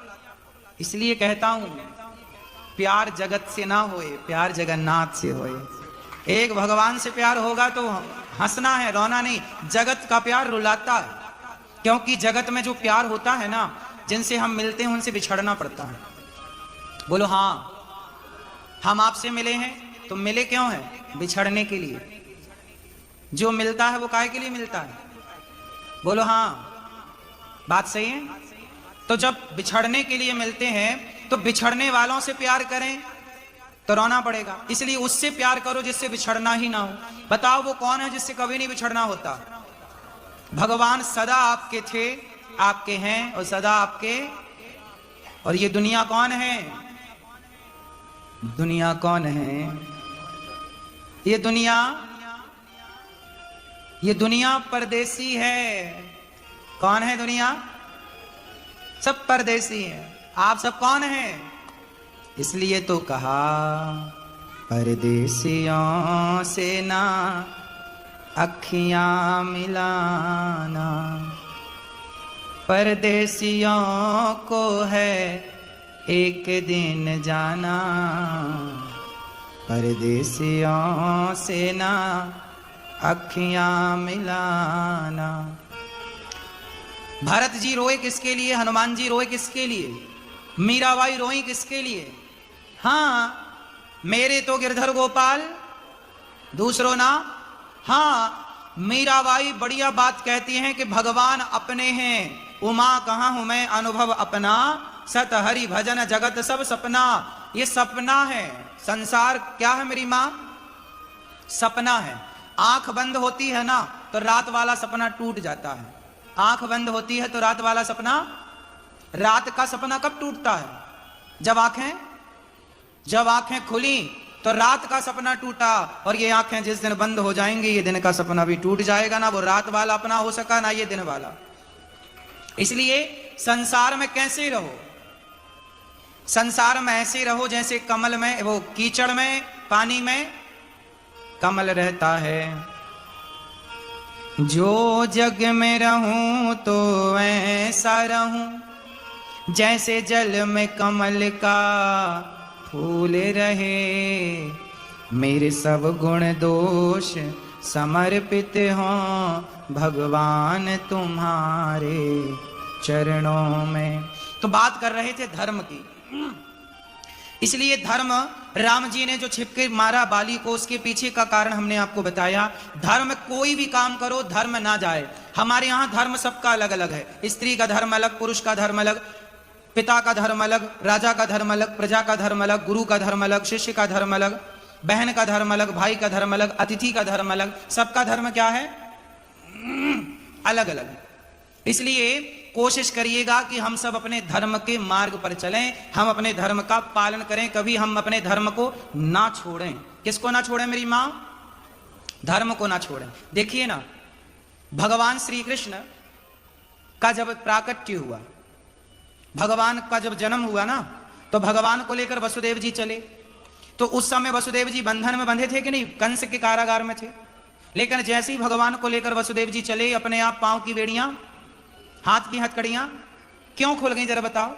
इसलिए कहता हूं प्यार जगत से ना होए, प्यार जगन्नाथ से होए। एक भगवान से प्यार होगा तो हंसना है, रोना नहीं। जगत का प्यार रुलाता है, क्योंकि जगत में जो प्यार होता है ना, जिनसे हम मिलते हैं उनसे बिछड़ना पड़ता है। बोलो हाँ, हम आपसे मिले हैं तो मिले क्यों हैं? बिछड़ने के लिए। जो मिलता है वो काहे के लिए मिलता है? बोलो हाँ, बात सही है? तो जब बिछड़ने के लिए मिलते हैं तो बिछड़ने वालों से प्यार करें तो रोना पड़ेगा, इसलिए उससे प्यार करो जिससे बिछड़ना ही ना हो। बताओ वो कौन है जिससे कभी नहीं बिछड़ना होता? भगवान सदा आपके थे, आपके हैं और सदा आपके। और ये दुनिया कौन है? दुनिया कौन है? ये दुनिया परदेसी है। कौन है दुनिया? सब परदेसी है। आप सब कौन हैं? इसलिए तो कहा परदेसियों से ना अखियां मिलाना, परदेसियों को है एक दिन जाना, परदेसियों से ना अखियां मिलाना। भरत जी रोए किसके लिए? हनुमान जी रोए किसके लिए? मीराबाई रोई किसके लिए? हाँ, मेरे तो गिरधर गोपाल, दूसरों ना। हाँ, मीराबाई बढ़िया बात कहती हैं कि भगवान अपने हैं, उमा कहाँ हूं मैं अनुभव अपना, सत हरि भजन जगत सब सपना। ये सपना है, संसार क्या है मेरी माँ? सपना है। आंख बंद होती है ना तो रात वाला सपना टूट जाता है। आंख बंद होती है तो रात वाला सपना, रात का सपना कब टूटता है? जब आंखें खुली तो रात का सपना टूटा, और ये आंखें जिस दिन बंद हो जाएंगी ये दिन का सपना भी टूट जाएगा। ना वो रात वाला अपना हो सका ना ये दिन वाला। इसलिए संसार में कैसे रहो? संसार में ऐसे रहो जैसे कमल में, वो कीचड़ में, पानी में कमल रहता है। जो जग में रहूं तो ऐसा रहूं जैसे जल में कमल का फूल रहे। मेरे सब गुण दोष समर्पित हों भगवान तुम्हारे चरणों में। तो बात कर रहे थे धर्म की, इसलिए धर्म, राम जी ने जो छिपके मारा बाली को, उसके पीछे का कारण हमने आपको बताया। धर्म, कोई भी काम करो धर्म ना जाए। हमारे यहाँ धर्म सबका अलग अलग है। स्त्री का धर्म अलग, पुरुष का धर्म अलग, पिता का धर्म अलग, राजा का धर्म अलग, प्रजा का धर्म अलग, गुरु का धर्म अलग, शिष्य का धर्म अलग, बहन का धर्म अलग, भाई का धर्म अलग, अतिथि का धर्म अलग। सबका धर्म क्या है? अलग अलग। इसलिए कोशिश करिएगा कि हम सब अपने धर्म के मार्ग पर चलें, हम अपने धर्म का पालन करें, कभी हम अपने धर्म को ना छोड़ें। किसको ना छोड़ें मेरी मां? धर्म को ना छोड़ें। देखिए ना, भगवान श्री कृष्ण का जब प्राकट्य हुआ, भगवान का जब जन्म हुआ ना, तो भगवान को लेकर वसुदेव जी चले। तो उस समय वसुदेव जी बंधन में बंधे थे कि नहीं? कंस के कारागार में थे। लेकिन जैसे ही भगवान को लेकर वसुदेव जी चले, अपने आप पांव की बेड़ियां, हाथ की हथकड़ियां क्यों खुल गई? जरा बताओ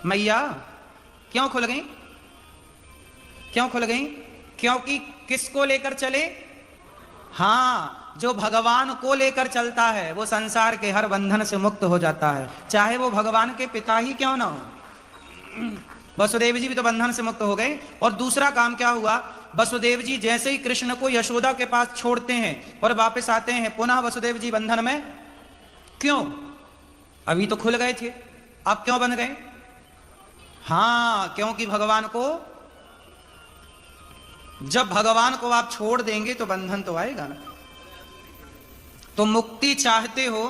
मैया, क्यों खुल गई? क्यों खुल गई? क्योंकि किसको लेकर चले? हाँ, जो भगवान को लेकर चलता है वो संसार के हर बंधन से मुक्त हो जाता है, चाहे वो भगवान के पिता ही क्यों ना हो। वसुदेव जी भी तो बंधन से मुक्त हो गए। और दूसरा काम क्या हुआ? वसुदेव जी जैसे ही कृष्ण को यशोदा के पास छोड़ते हैं और वापस आते हैं, पुनः वसुदेव जी बंधन में। क्यों? अभी तो खुल गए थे, अब क्यों बंध गए? हाँ, क्योंकि भगवान को, जब भगवान को आप छोड़ देंगे तो बंधन तो आएगा ना। तो मुक्ति चाहते हो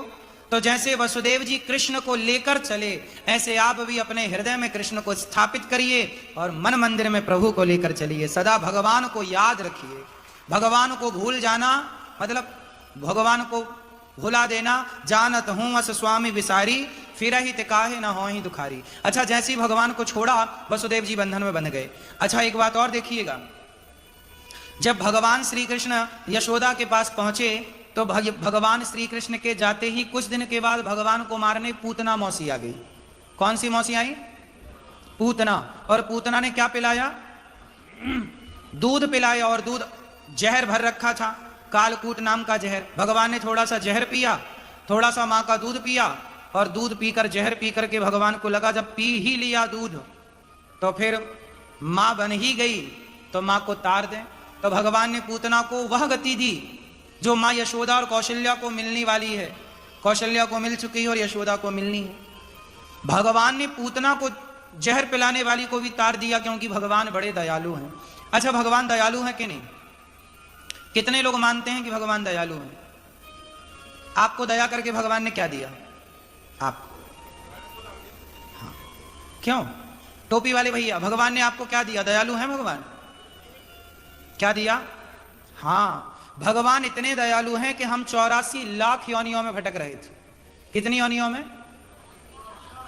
तो जैसे वसुदेव जी कृष्ण को लेकर चले, ऐसे आप भी अपने हृदय में कृष्ण को स्थापित करिए और मन मंदिर में प्रभु को लेकर चलिए। सदा भगवान को याद रखिए। भगवान को भूल जाना मतलब भगवान को भुला देना। जानत हूं अस स्वामी विसारी, फिर ही तिकाहे न हो ही दुखारी। अच्छा, जैसे ही भगवान को छोड़ा वसुदेव जी बंधन में बंध गए। अच्छा, एक बात और देखिएगा, जब भगवान श्री कृष्ण यशोदा के पास पहुंचे तो भगवान श्री कृष्ण के जाते ही कुछ दिन के बाद भगवान को मारने पूतना मौसी आ गई। कौन सी मौसी आई? पूतना। और पूतना ने क्या पिलाया? दूध पिलाया, और दूध जहर भर रखा था, कालकूट नाम का जहर। भगवान ने थोड़ा सा जहर पिया, थोड़ा सा माँ का दूध पिया, और दूध पीकर, जहर पी करके भगवान को लगा जब पी ही लिया दूध तो फिर माँ बन ही गई, तो माँ को तार दें। तो भगवान ने पूतना को वह गति दी जो माँ यशोदा और कौशल्या को मिलने वाली है। कौशल्या को मिल चुकी है और यशोदा को मिलनी है। भगवान ने पूतना को जहर पिलाने वाली को भी तार दिया, क्योंकि भगवान बड़े दयालु हैं। अच्छा, भगवान दयालु हैं कि नहीं? कितने लोग मानते हैं कि भगवान दयालु हैं? आपको दया करके भगवान ने क्या दिया? आप, हाँ, क्यों? टोपी वाले भैया, भगवान ने आपको क्या दिया? दयालु हैं भगवान? क्या दिया? हाँ, भगवान इतने दयालु हैं कि हम 84 लाख योनियों में भटक रहे थे। कितनी योनियों में?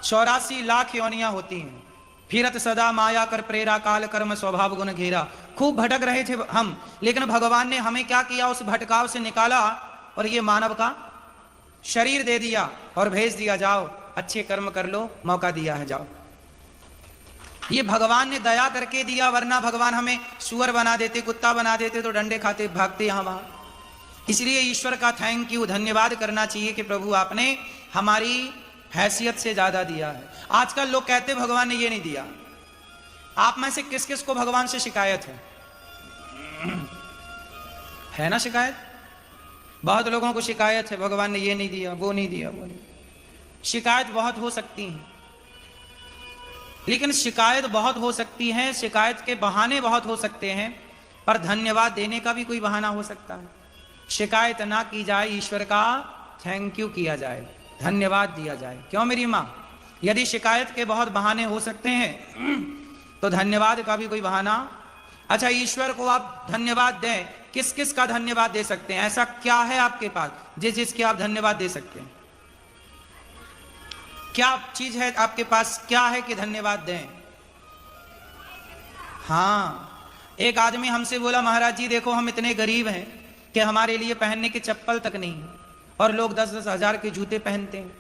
84 लाख योनियां होती हैं। फिरत सदा माया कर प्रेरा, काल कर्म स्वभाव गुण घेरा। खूब भटक रहे थे हम, लेकिन भगवान ने हमें क्या किया? उस भटकाव से निकाला और ये मानव का शरीर दे दिया और भेज दिया, जाओ अच्छे कर्म कर लो, मौका दिया है, जाओ। ये भगवान ने दया करके दिया, वरना भगवान हमें सुअर बना देते, कुत्ता बना देते तो डंडे खाते भागते यहां वहां। इसलिए ईश्वर का थैंक यू, धन्यवाद करना चाहिए कि प्रभु आपने हमारी हैसियत से ज्यादा दिया है। आजकल लोग कहते भगवान ने ये नहीं दिया। आप में से किस किस को भगवान से शिकायत है ना? शिकायत बहुत लोगों को शिकायत है, भगवान ने ये नहीं दिया, वो नहीं दिया, वो नहीं। शिकायत बहुत हो सकती है, लेकिन शिकायत बहुत हो सकती है, शिकायत के बहाने बहुत हो सकते हैं, पर धन्यवाद देने का भी कोई बहाना हो सकता है। शिकायत ना की जाए, ईश्वर का थैंक यू किया जाए, धन्यवाद दिया जाए। क्यों मेरी माँ? यदि शिकायत के बहुत बहाने हो सकते हैं तो धन्यवाद का भी कोई बहाना। अच्छा, ईश्वर को आप धन्यवाद दें, किस किस का धन्यवाद दे सकते हैं? ऐसा क्या है आपके पास जिसके आप धन्यवाद दे सकते हैं? क्या चीज है आपके पास, क्या है कि धन्यवाद दें? हाँ, एक आदमी हमसे बोला, महाराज जी देखो हम इतने गरीब हैं कि हमारे लिए पहनने की चप्पल तक नहीं है, और लोग 10-10 हजार के जूते पहनते हैं।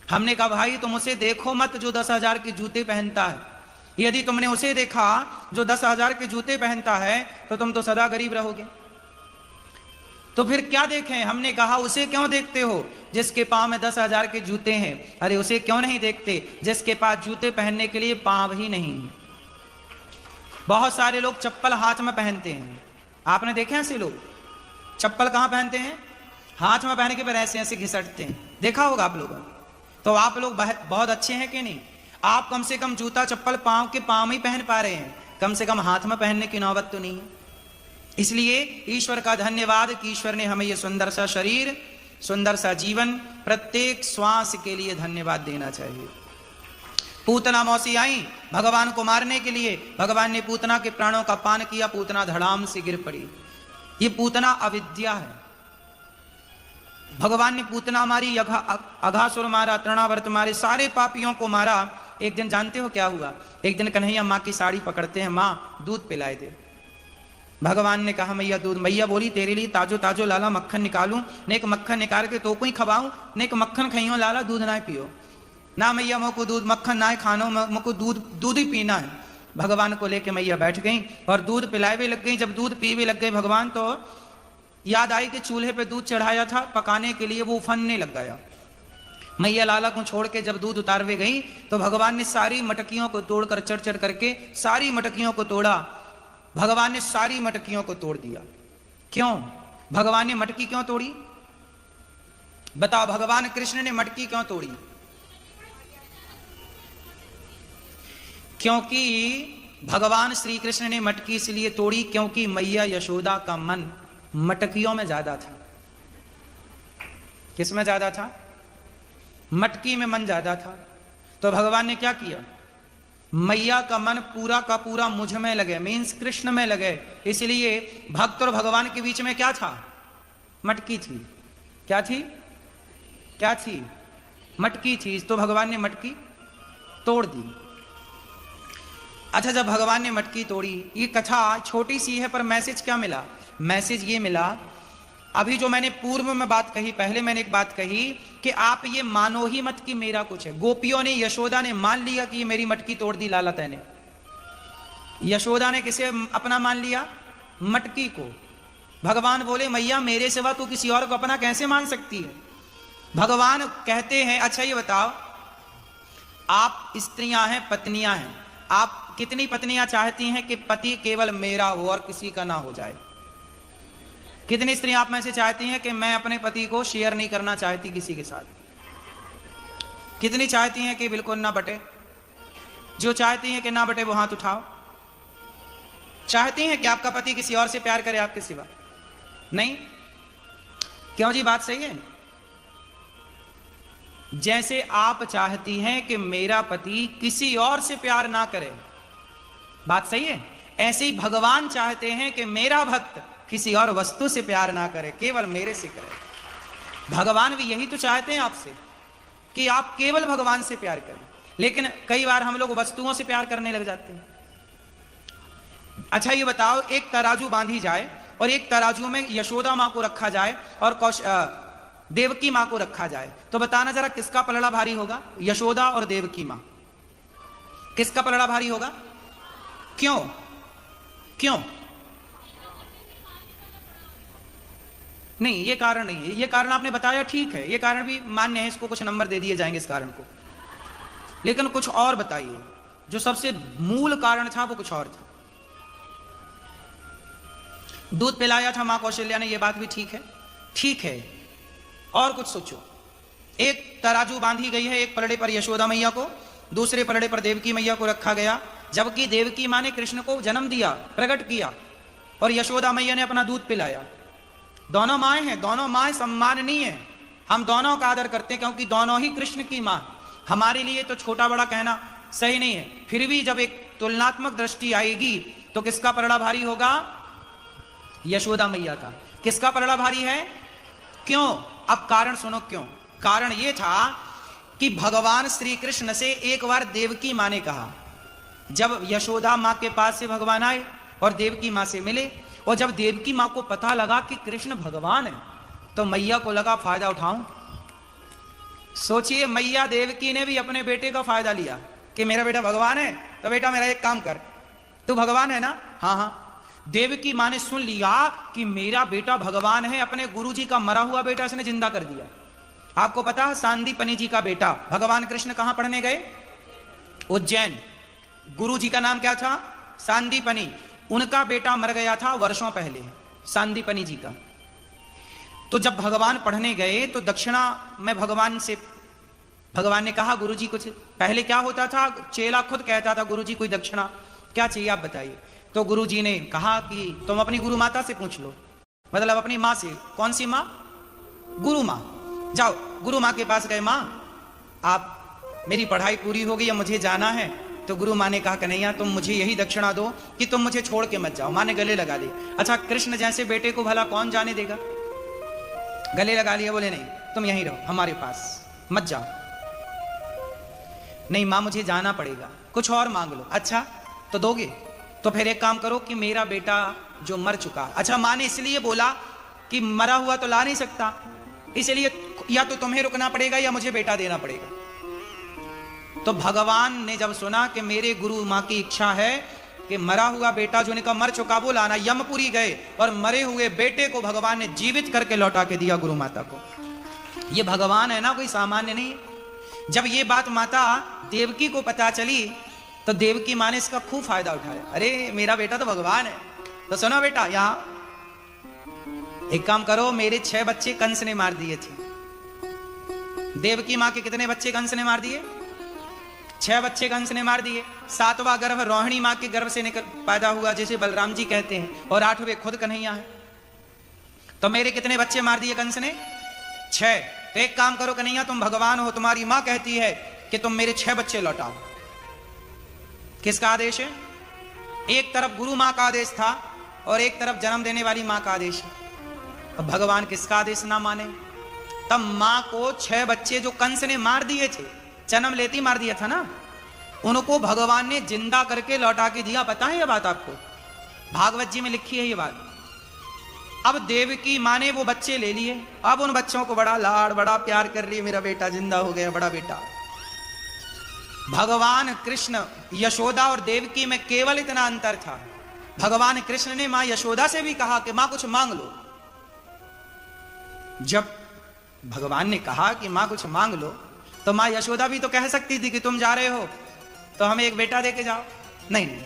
हमने कहा भाई तुम उसे देखो मत जो 10 हजार के जूते पहनता है, यदि तुमने उसे देखा जो 10 हजार के जूते पहनता है तो तुम तो सदा गरीब रहोगे। तो फिर क्या देखें? हमने कहा उसे क्यों देखते हो जिसके पांव में 10 हजार के जूते हैं? अरे उसे क्यों नहीं देखते जिसके पास जूते पहनने के लिए पांव ही नहीं। बहुत सारे लोग चप्पल हाथ में पहनते हैं, आपने देखे ऐसे लोग चप्पल कहां पहनते हैं? हाथ में पहन के फिर ऐसे ऐसे घिसटते हैं, देखा होगा आप लोगों ने। तो आप लोग बहुत अच्छे हैं कि नहीं? आप कम से कम जूता चप्पल पांव के पांव ही पहन पा रहे हैं, कम से कम हाथ में पहनने की नौबत तो नहीं है। इसलिए ईश्वर का धन्यवाद कि ईश्वर ने हमें यह सुंदर सा शरीर, सुंदर सा जीवन, प्रत्येक श्वास के लिए धन्यवाद देना चाहिए। पूतना मौसी आई भगवान को मारने के लिए, भगवान ने पूतना के प्राणों का पान किया, पूतना धड़ाम से गिर पड़ी। ये पूतना अविद्या है। भगवान ने पूतना मारी, अघासुर मारा, तृणावर्त मारे, सारे पापियों को मारा। एक दिन जानते हो क्या हुआ? एक दिन कन्हैया माँ की साड़ी पकड़ते हैं, माँ दूध पिलाए दे। भगवान ने कहा मैया दूध। मैया बोली तेरे लिए ताजो ताजो लाला मक्खन निकालूं, नेक मक्खन निकाल के तो कोई खवाऊं, नेक मक्खन खइयो लाला दूध ना पियो। ना मैया मोको दूध मक्खन ना खानो, मोको दूध ही पीना है। भगवान को लेके मैया बैठ गई और दूध पिलाए भी लग गई। जब दूध पी भी लग गए भगवान, तो याद आई कि चूल्हे पे दूध चढ़ाया था पकाने के लिए, वो उफनने लग गया। मैया लाला को छोड़ के जब दूध उतारवे गई तो भगवान ने सारी मटकियों को तोड़कर चढ़ चढ़ करके सारी मटकियों को तोड़ा। भगवान ने सारी मटकियों को तोड़ दिया। क्यों? भगवान ने मटकी क्यों तोड़ी? बताओ, भगवान कृष्ण ने मटकी क्यों तोड़ी? क्योंकि भगवान श्री कृष्ण ने मटकी इसलिए तोड़ी क्योंकि मैया यशोदा का मन मटकियों में ज्यादा था। किस में ज्यादा था? मटकी में मन ज्यादा था। तो भगवान ने क्या किया? मैया का मन पूरा का पूरा मुझ में लगे, मीन्स कृष्ण में लगे। इसलिए भक्त और भगवान के बीच में क्या था? मटकी थी। क्या थी? क्या थी? मटकी थी। तो भगवान ने मटकी तोड़ दी। अच्छा, जब भगवान ने मटकी तोड़ी, ये कथा छोटी सी है पर मैसेज क्या मिला? मैसेज ये मिला, अभी जो मैंने पूर्व में बात कही, पहले मैंने एक बात कही कि आप ये मानो ही मत कि मेरा कुछ है। गोपियों ने, यशोदा ने मान लिया कि ये मेरी मटकी तोड़ दी लाला तैने। यशोदा ने किसे अपना मान लिया? मटकी को। भगवान बोले मैया मेरे सिवा तू किसी और को अपना कैसे मान सकती है? भगवान कहते हैं अच्छा ये बताओ, आप स्त्रियां हैं, पत्नियां हैं, आप कितनी पत्नियां चाहती हैं कि पति केवल मेरा हो और किसी का ना हो जाए? कितनी स्त्रियां आप में से चाहती हैं कि मैं अपने पति को शेयर नहीं करना चाहती किसी के साथ? कितनी चाहती हैं कि बिल्कुल ना बटे? जो चाहती हैं कि ना बटे वो हाथ उठाओ। चाहती हैं कि आपका पति किसी और से प्यार करे आपके सिवा? नहीं। क्यों जी? बात सही है। जैसे आप चाहती हैं कि मेरा पति किसी और से प्यार ना करे, बात सही है, ऐसे ही भगवान चाहते हैं कि मेरा भक्त किसी और वस्तु से प्यार ना करे, केवल मेरे से करे। भगवान भी यही तो चाहते हैं आपसे कि आप केवल भगवान से प्यार करें। लेकिन कई बार हम लोग वस्तुओं से प्यार करने लग जाते हैं। अच्छा ये बताओ, एक तराजू बांधी जाए और एक तराजू में यशोदा मां को रखा जाए और देवकी मां को रखा जाए, तो बताना जरा किसका पलड़ा भारी होगा? यशोदा और देवकी मां। किसका पलड़ा भारी होगा? क्यों? क्यों? नहीं, ये कारण नहीं है। ये कारण आपने बताया ठीक है, ये कारण भी मान्य है, इसको कुछ नंबर दे दिए जाएंगे इस कारण को। लेकिन कुछ और बताइए, जो सबसे मूल कारण था वो कुछ और था। दूध पिलाया था मां कौशल्या ने, ये बात भी ठीक है, ठीक है। और कुछ सोचो, एक तराजू बांधी गई है, एक पलड़े पर यशोदा मैया को, दूसरे पलड़े पर देवकी मैया को रखा गया। जबकि देवकी मां ने कृष्ण को जन्म दिया, प्रकट किया, और यशोदा मैया ने अपना दूध पिलाया। दोनों माएँ हैं, दोनों माएँ सम्माननीय है, हम दोनों का आदर करते हैं क्योंकि दोनों ही कृष्ण की मां। हमारे लिए तो छोटा बड़ा कहना सही नहीं है, फिर भी जब एक तुलनात्मक दृष्टि आएगी तो किसका पलड़ा भारी होगा? यशोदा मैया का। किसका पलड़ा भारी है? क्यों? अब कारण सुनो क्यों। कारण यह था कि भगवान श्री कृष्ण से एक बार देवकी मां ने कहा, जब यशोदा मां के पास से भगवान आए और देवकी माँ से मिले। और जब देवकी माँ को पता लगा कि कृष्ण भगवान है, तो मैया को लगा फायदा उठाऊं। सोचिए, मैया देवकी ने भी अपने बेटे का फायदा लिया कि मेरा बेटा भगवान है, तो बेटा मेरा एक काम कर, तू भगवान है ना? हाँ हाँ। देवकी माँ ने सुन लिया कि मेरा बेटा भगवान है, अपने गुरुजी का मरा हुआ बेटा इसने जिंदा कर दिया। आपको पता है सांदीपनि जी का बेटा भगवान कृष्ण कहां पढ़ने गए? उज्जैन। गुरुजी का नाम क्या था? सांदीपनि। उनका बेटा मर गया था वर्षों पहले, सांदीपनि जी का। तो जब भगवान पढ़ने गए तो दक्षिणा में भगवान ने कहा, गुरुजी कुछ पहले क्या होता था, चेला खुद कहता था गुरुजी कोई दक्षिणा क्या चाहिए आप बताइए। तो गुरुजी ने कहा कि तुम अपनी गुरु माता से पूछ लो, मतलब अपनी माँ से। कौन सी माँ? गुरु माँ। जाओ गुरु माँ के पास गए, माँ आप मेरी पढ़ाई पूरी हो गई, अब मुझे जाना है। तो गुरु माँ ने कहा, कन्हैया तुम मुझे यही दक्षिणा दो कि तुम मुझे छोड़ के मत जाओ। माँ ने गले लगा ली। अच्छा, कृष्ण जैसे बेटे को भला कौन जाने देगा? गले लगा लिया, बोले नहीं तुम यहीं रहो हमारे पास, मत जाओ। नहीं माँ मुझे जाना पड़ेगा, कुछ और मांग लो। अच्छा तो दोगे? तो फिर एक काम करो कि मेरा बेटा जो मर चुका। अच्छा, माँ ने इसलिए बोला कि मरा हुआ तो ला नहीं सकता, इसलिए या तो तुम्हें रुकना पड़ेगा या मुझे बेटा देना पड़ेगा। तो भगवान ने जब सुना कि मेरे गुरु माँ की इच्छा है कि मरा हुआ बेटा जो इनका मर चुका वो लाना, यमपुरी गए और मरे हुए बेटे को भगवान ने जीवित करके लौटा के दिया गुरु माता को। ये भगवान है ना, कोई सामान्य नहीं है। जब ये बात माता देवकी को पता चली तो देवकी माँ ने इसका खूब फायदा उठाया। अरे मेरा बेटा तो भगवान है। तो सुनो बेटा, यहाँ एक काम करो, मेरे 6 बच्चे कंस ने मार दिए थे। देवकी माँ के कितने बच्चे कंस ने मार दिए? 6 बच्चे कंस ने मार दिए। 7वां गर्भ रोहिणी माँ के गर्भ से निकल पैदा हुआ, जैसे बलराम जी कहते हैं, और 8वें खुद कन्हैया है। तो मेरे कितने बच्चे मार दिए कंस ने? 6। तो एक काम करो कन्हैया, तुम भगवान हो, तुम्हारी माँ कहती है कि तुम मेरे 6 बच्चे लौटाओ। किसका आदेश है? एक तरफ गुरु माँ का आदेश था और एक तरफ जन्म देने वाली माँ का आदेश है। अब भगवान किसका आदेश ना माने? तब माँ को 6 बच्चे जो कंस ने मार दिए थे, जन्म लेती मार दिया था ना, उनको भगवान ने जिंदा करके लौटा के दिया। पता है ये बात आपको? भागवत जी में लिखी है ये बात। अब देवकी माँ ने वो बच्चे ले लिए, अब उन बच्चों को बड़ा लाड़ बड़ा प्यार कर लिए, मेरा बेटा जिंदा हो गया, बड़ा बेटा। भगवान कृष्ण यशोदा और देवकी में केवल इतना अंतर था। भगवान कृष्ण ने मां यशोदा से भी कहा कि मां कुछ मांग लो। जब भगवान ने कहा कि मां कुछ मांग लो, तो मां यशोदा भी तो कह सकती थी कि तुम जा रहे हो तो हमें एक बेटा देके जाओ। नहीं नहीं,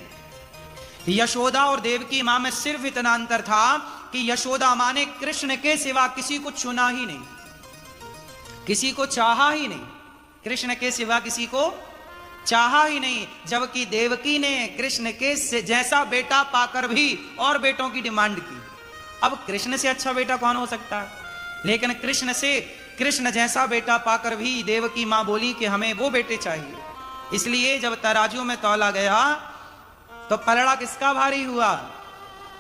यशोदा और देवकी मां में सिर्फ इतना अंतर था कि यशोदा मां ने कृष्ण के सिवा किसी को चुना ही नहीं, किसी को चाहा ही नहीं, कृष्ण के सिवा किसी को चाहा ही नहीं। जबकि देवकी ने कृष्ण के जैसा बेटा पाकर भी और बेटों की डिमांड की। अब कृष्ण से अच्छा बेटा कौन हो सकता है? लेकिन कृष्ण जैसा बेटा पाकर भी देवकी मां बोली कि हमें वो बेटे चाहिए। इसलिए जब तराजू में तौला गया तो पलड़ा किसका भारी हुआ?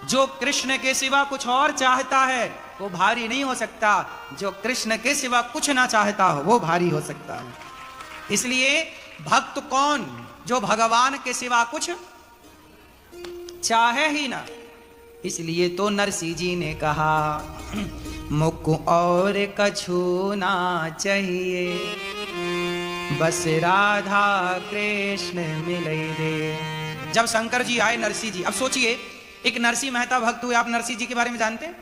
जो कृष्ण के सिवा कुछ और चाहता है वो भारी नहीं हो सकता, जो कृष्ण के सिवा कुछ ना चाहता हो वो भारी हो सकता है। इसलिए भक्त कौन? जो भगवान के सिवा कुछ चाहे ही ना। इसलिए तो नरसिंह जी ने कहा, मुझको और कछु ना चाहिए, बस राधा कृष्ण मिले रे। जब शंकर जी आए नरसिंह जी, अब सोचिए एक नरसिंह मेहता भक्त हुए। आप नरसिंह जी के बारे में जानते हैं?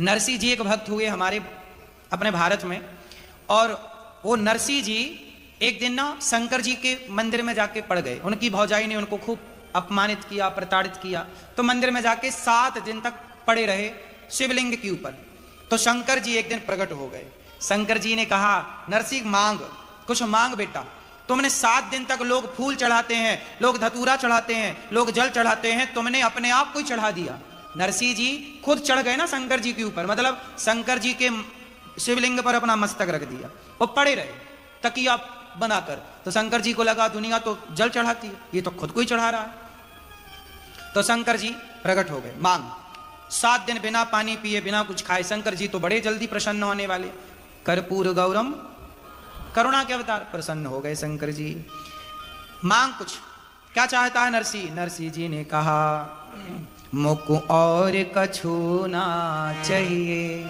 नरसिंह जी एक भक्त हुए हमारे अपने भारत में, और वो नरसिंह जी एक दिन ना शंकर जी के मंदिर में जाके पड़ गए। उनकी भौजाई ने उनको खूब अपमानित किया, प्रताड़ित किया, तो मंदिर में जाके 7 दिन तक पड़े रहे शिवलिंग के ऊपर। तो शंकर जी एक दिन प्रकट हो गए। शंकर जी ने कहा, नरसिंह मांग, कुछ मांग बेटा। तुमने 7 दिन तक लोग फूल चढ़ाते हैं, लोग धतूरा चढ़ाते हैं, लोग जल चढ़ाते हैं, तुमने अपने आप को ही चढ़ा दिया। नरसिंह जी खुद चढ़ गए ना शंकर जी के ऊपर, मतलब शंकर जी के शिवलिंग पर अपना मस्तक रख दिया। वो पड़े रहे तकिया बनाकर। तो शंकर जी को लगा दुनिया तो जल चढ़ाती है, ये तो खुद को ही चढ़ा रहा है। तो शंकर जी प्रकट हो गए, मांग। 7 दिन बिना पानी पिए बिना कुछ खाए। शंकर जी तो बड़े जल्दी प्रसन्न होने वाले। कर्पूर गौरम, करुणा के अवतार, प्रसन्न हो गए शंकर जी। मांग कुछ। क्या चाहता है नरसिंह? नरसिंह जी ने कहा मुझको और कछु ना चाहिए,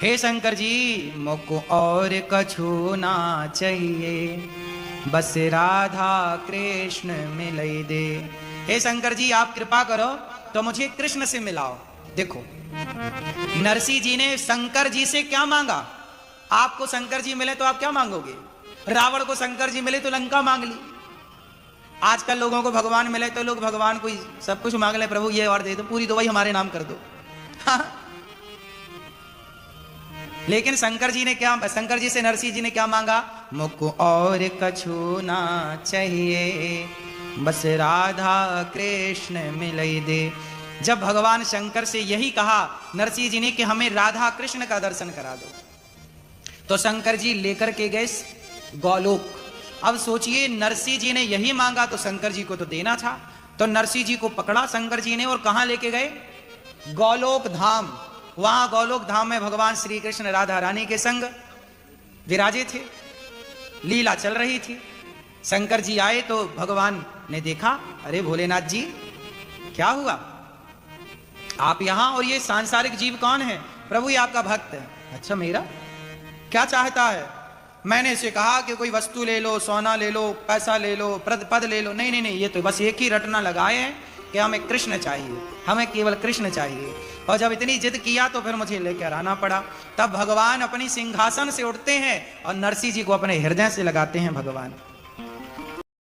हे शंकर जी मुझको और कछु ना चाहिए, बस राधा कृष्ण मिलई दे। हे शंकर जी आप कृपा करो तो मुझे कृष्ण से मिलाओ। देखो नरसिंह जी ने शंकर जी से क्या मांगा? आपको शंकर जी मिले तो आप क्या मांगोगे? रावण को शंकर जी मिले तो लंका मांग ली। आजकल लोगों को भगवान मिले तो लोग भगवान को सब कुछ मांग ले, प्रभु ये और दे दो, पूरी दवाई हमारे नाम कर दो। हाँ। लेकिन शंकर जी से नरसिंह जी ने क्या मांगा? मुझको और कछु ना चाहिए, बस राधा कृष्ण मिलई दे। जब भगवान शंकर से यही कहा नरसिंह जी ने कि हमें राधा कृष्ण का दर्शन करा दो, तो शंकर जी लेकर के गए गोलोक। अब सोचिए नरसिंह जी ने यही मांगा तो शंकर जी को तो देना था, तो नरसिंह जी को पकड़ा शंकर जी ने और कहां लेके गए? गोलोक धाम। वहां गोलोक धाम में भगवान श्री कृष्ण राधा रानी के संग विराजे थे, लीला चल रही थी। शंकर जी आए तो भगवान ने देखा, अरे भोलेनाथ जी क्या हुआ आप यहां, और ये सांसारिक जीव कौन है? प्रभु ये आपका भक्त है। अच्छा मेरा? क्या चाहता है? मैंने इसे कहा कि कोई वस्तु ले लो, सोना ले लो, पैसा ले लो, पद ले लो। नहीं नहीं नहीं, ये तो बस एक ही रटना लगाए हैं कि हमें कृष्ण चाहिए, हमें केवल कृष्ण चाहिए। और जब इतनी जिद किया तो फिर मुझे लेकर आना पड़ा। तब भगवान अपनी सिंहासन से उठते हैं और नरसिंह जी को अपने हृदय से लगाते हैं भगवान।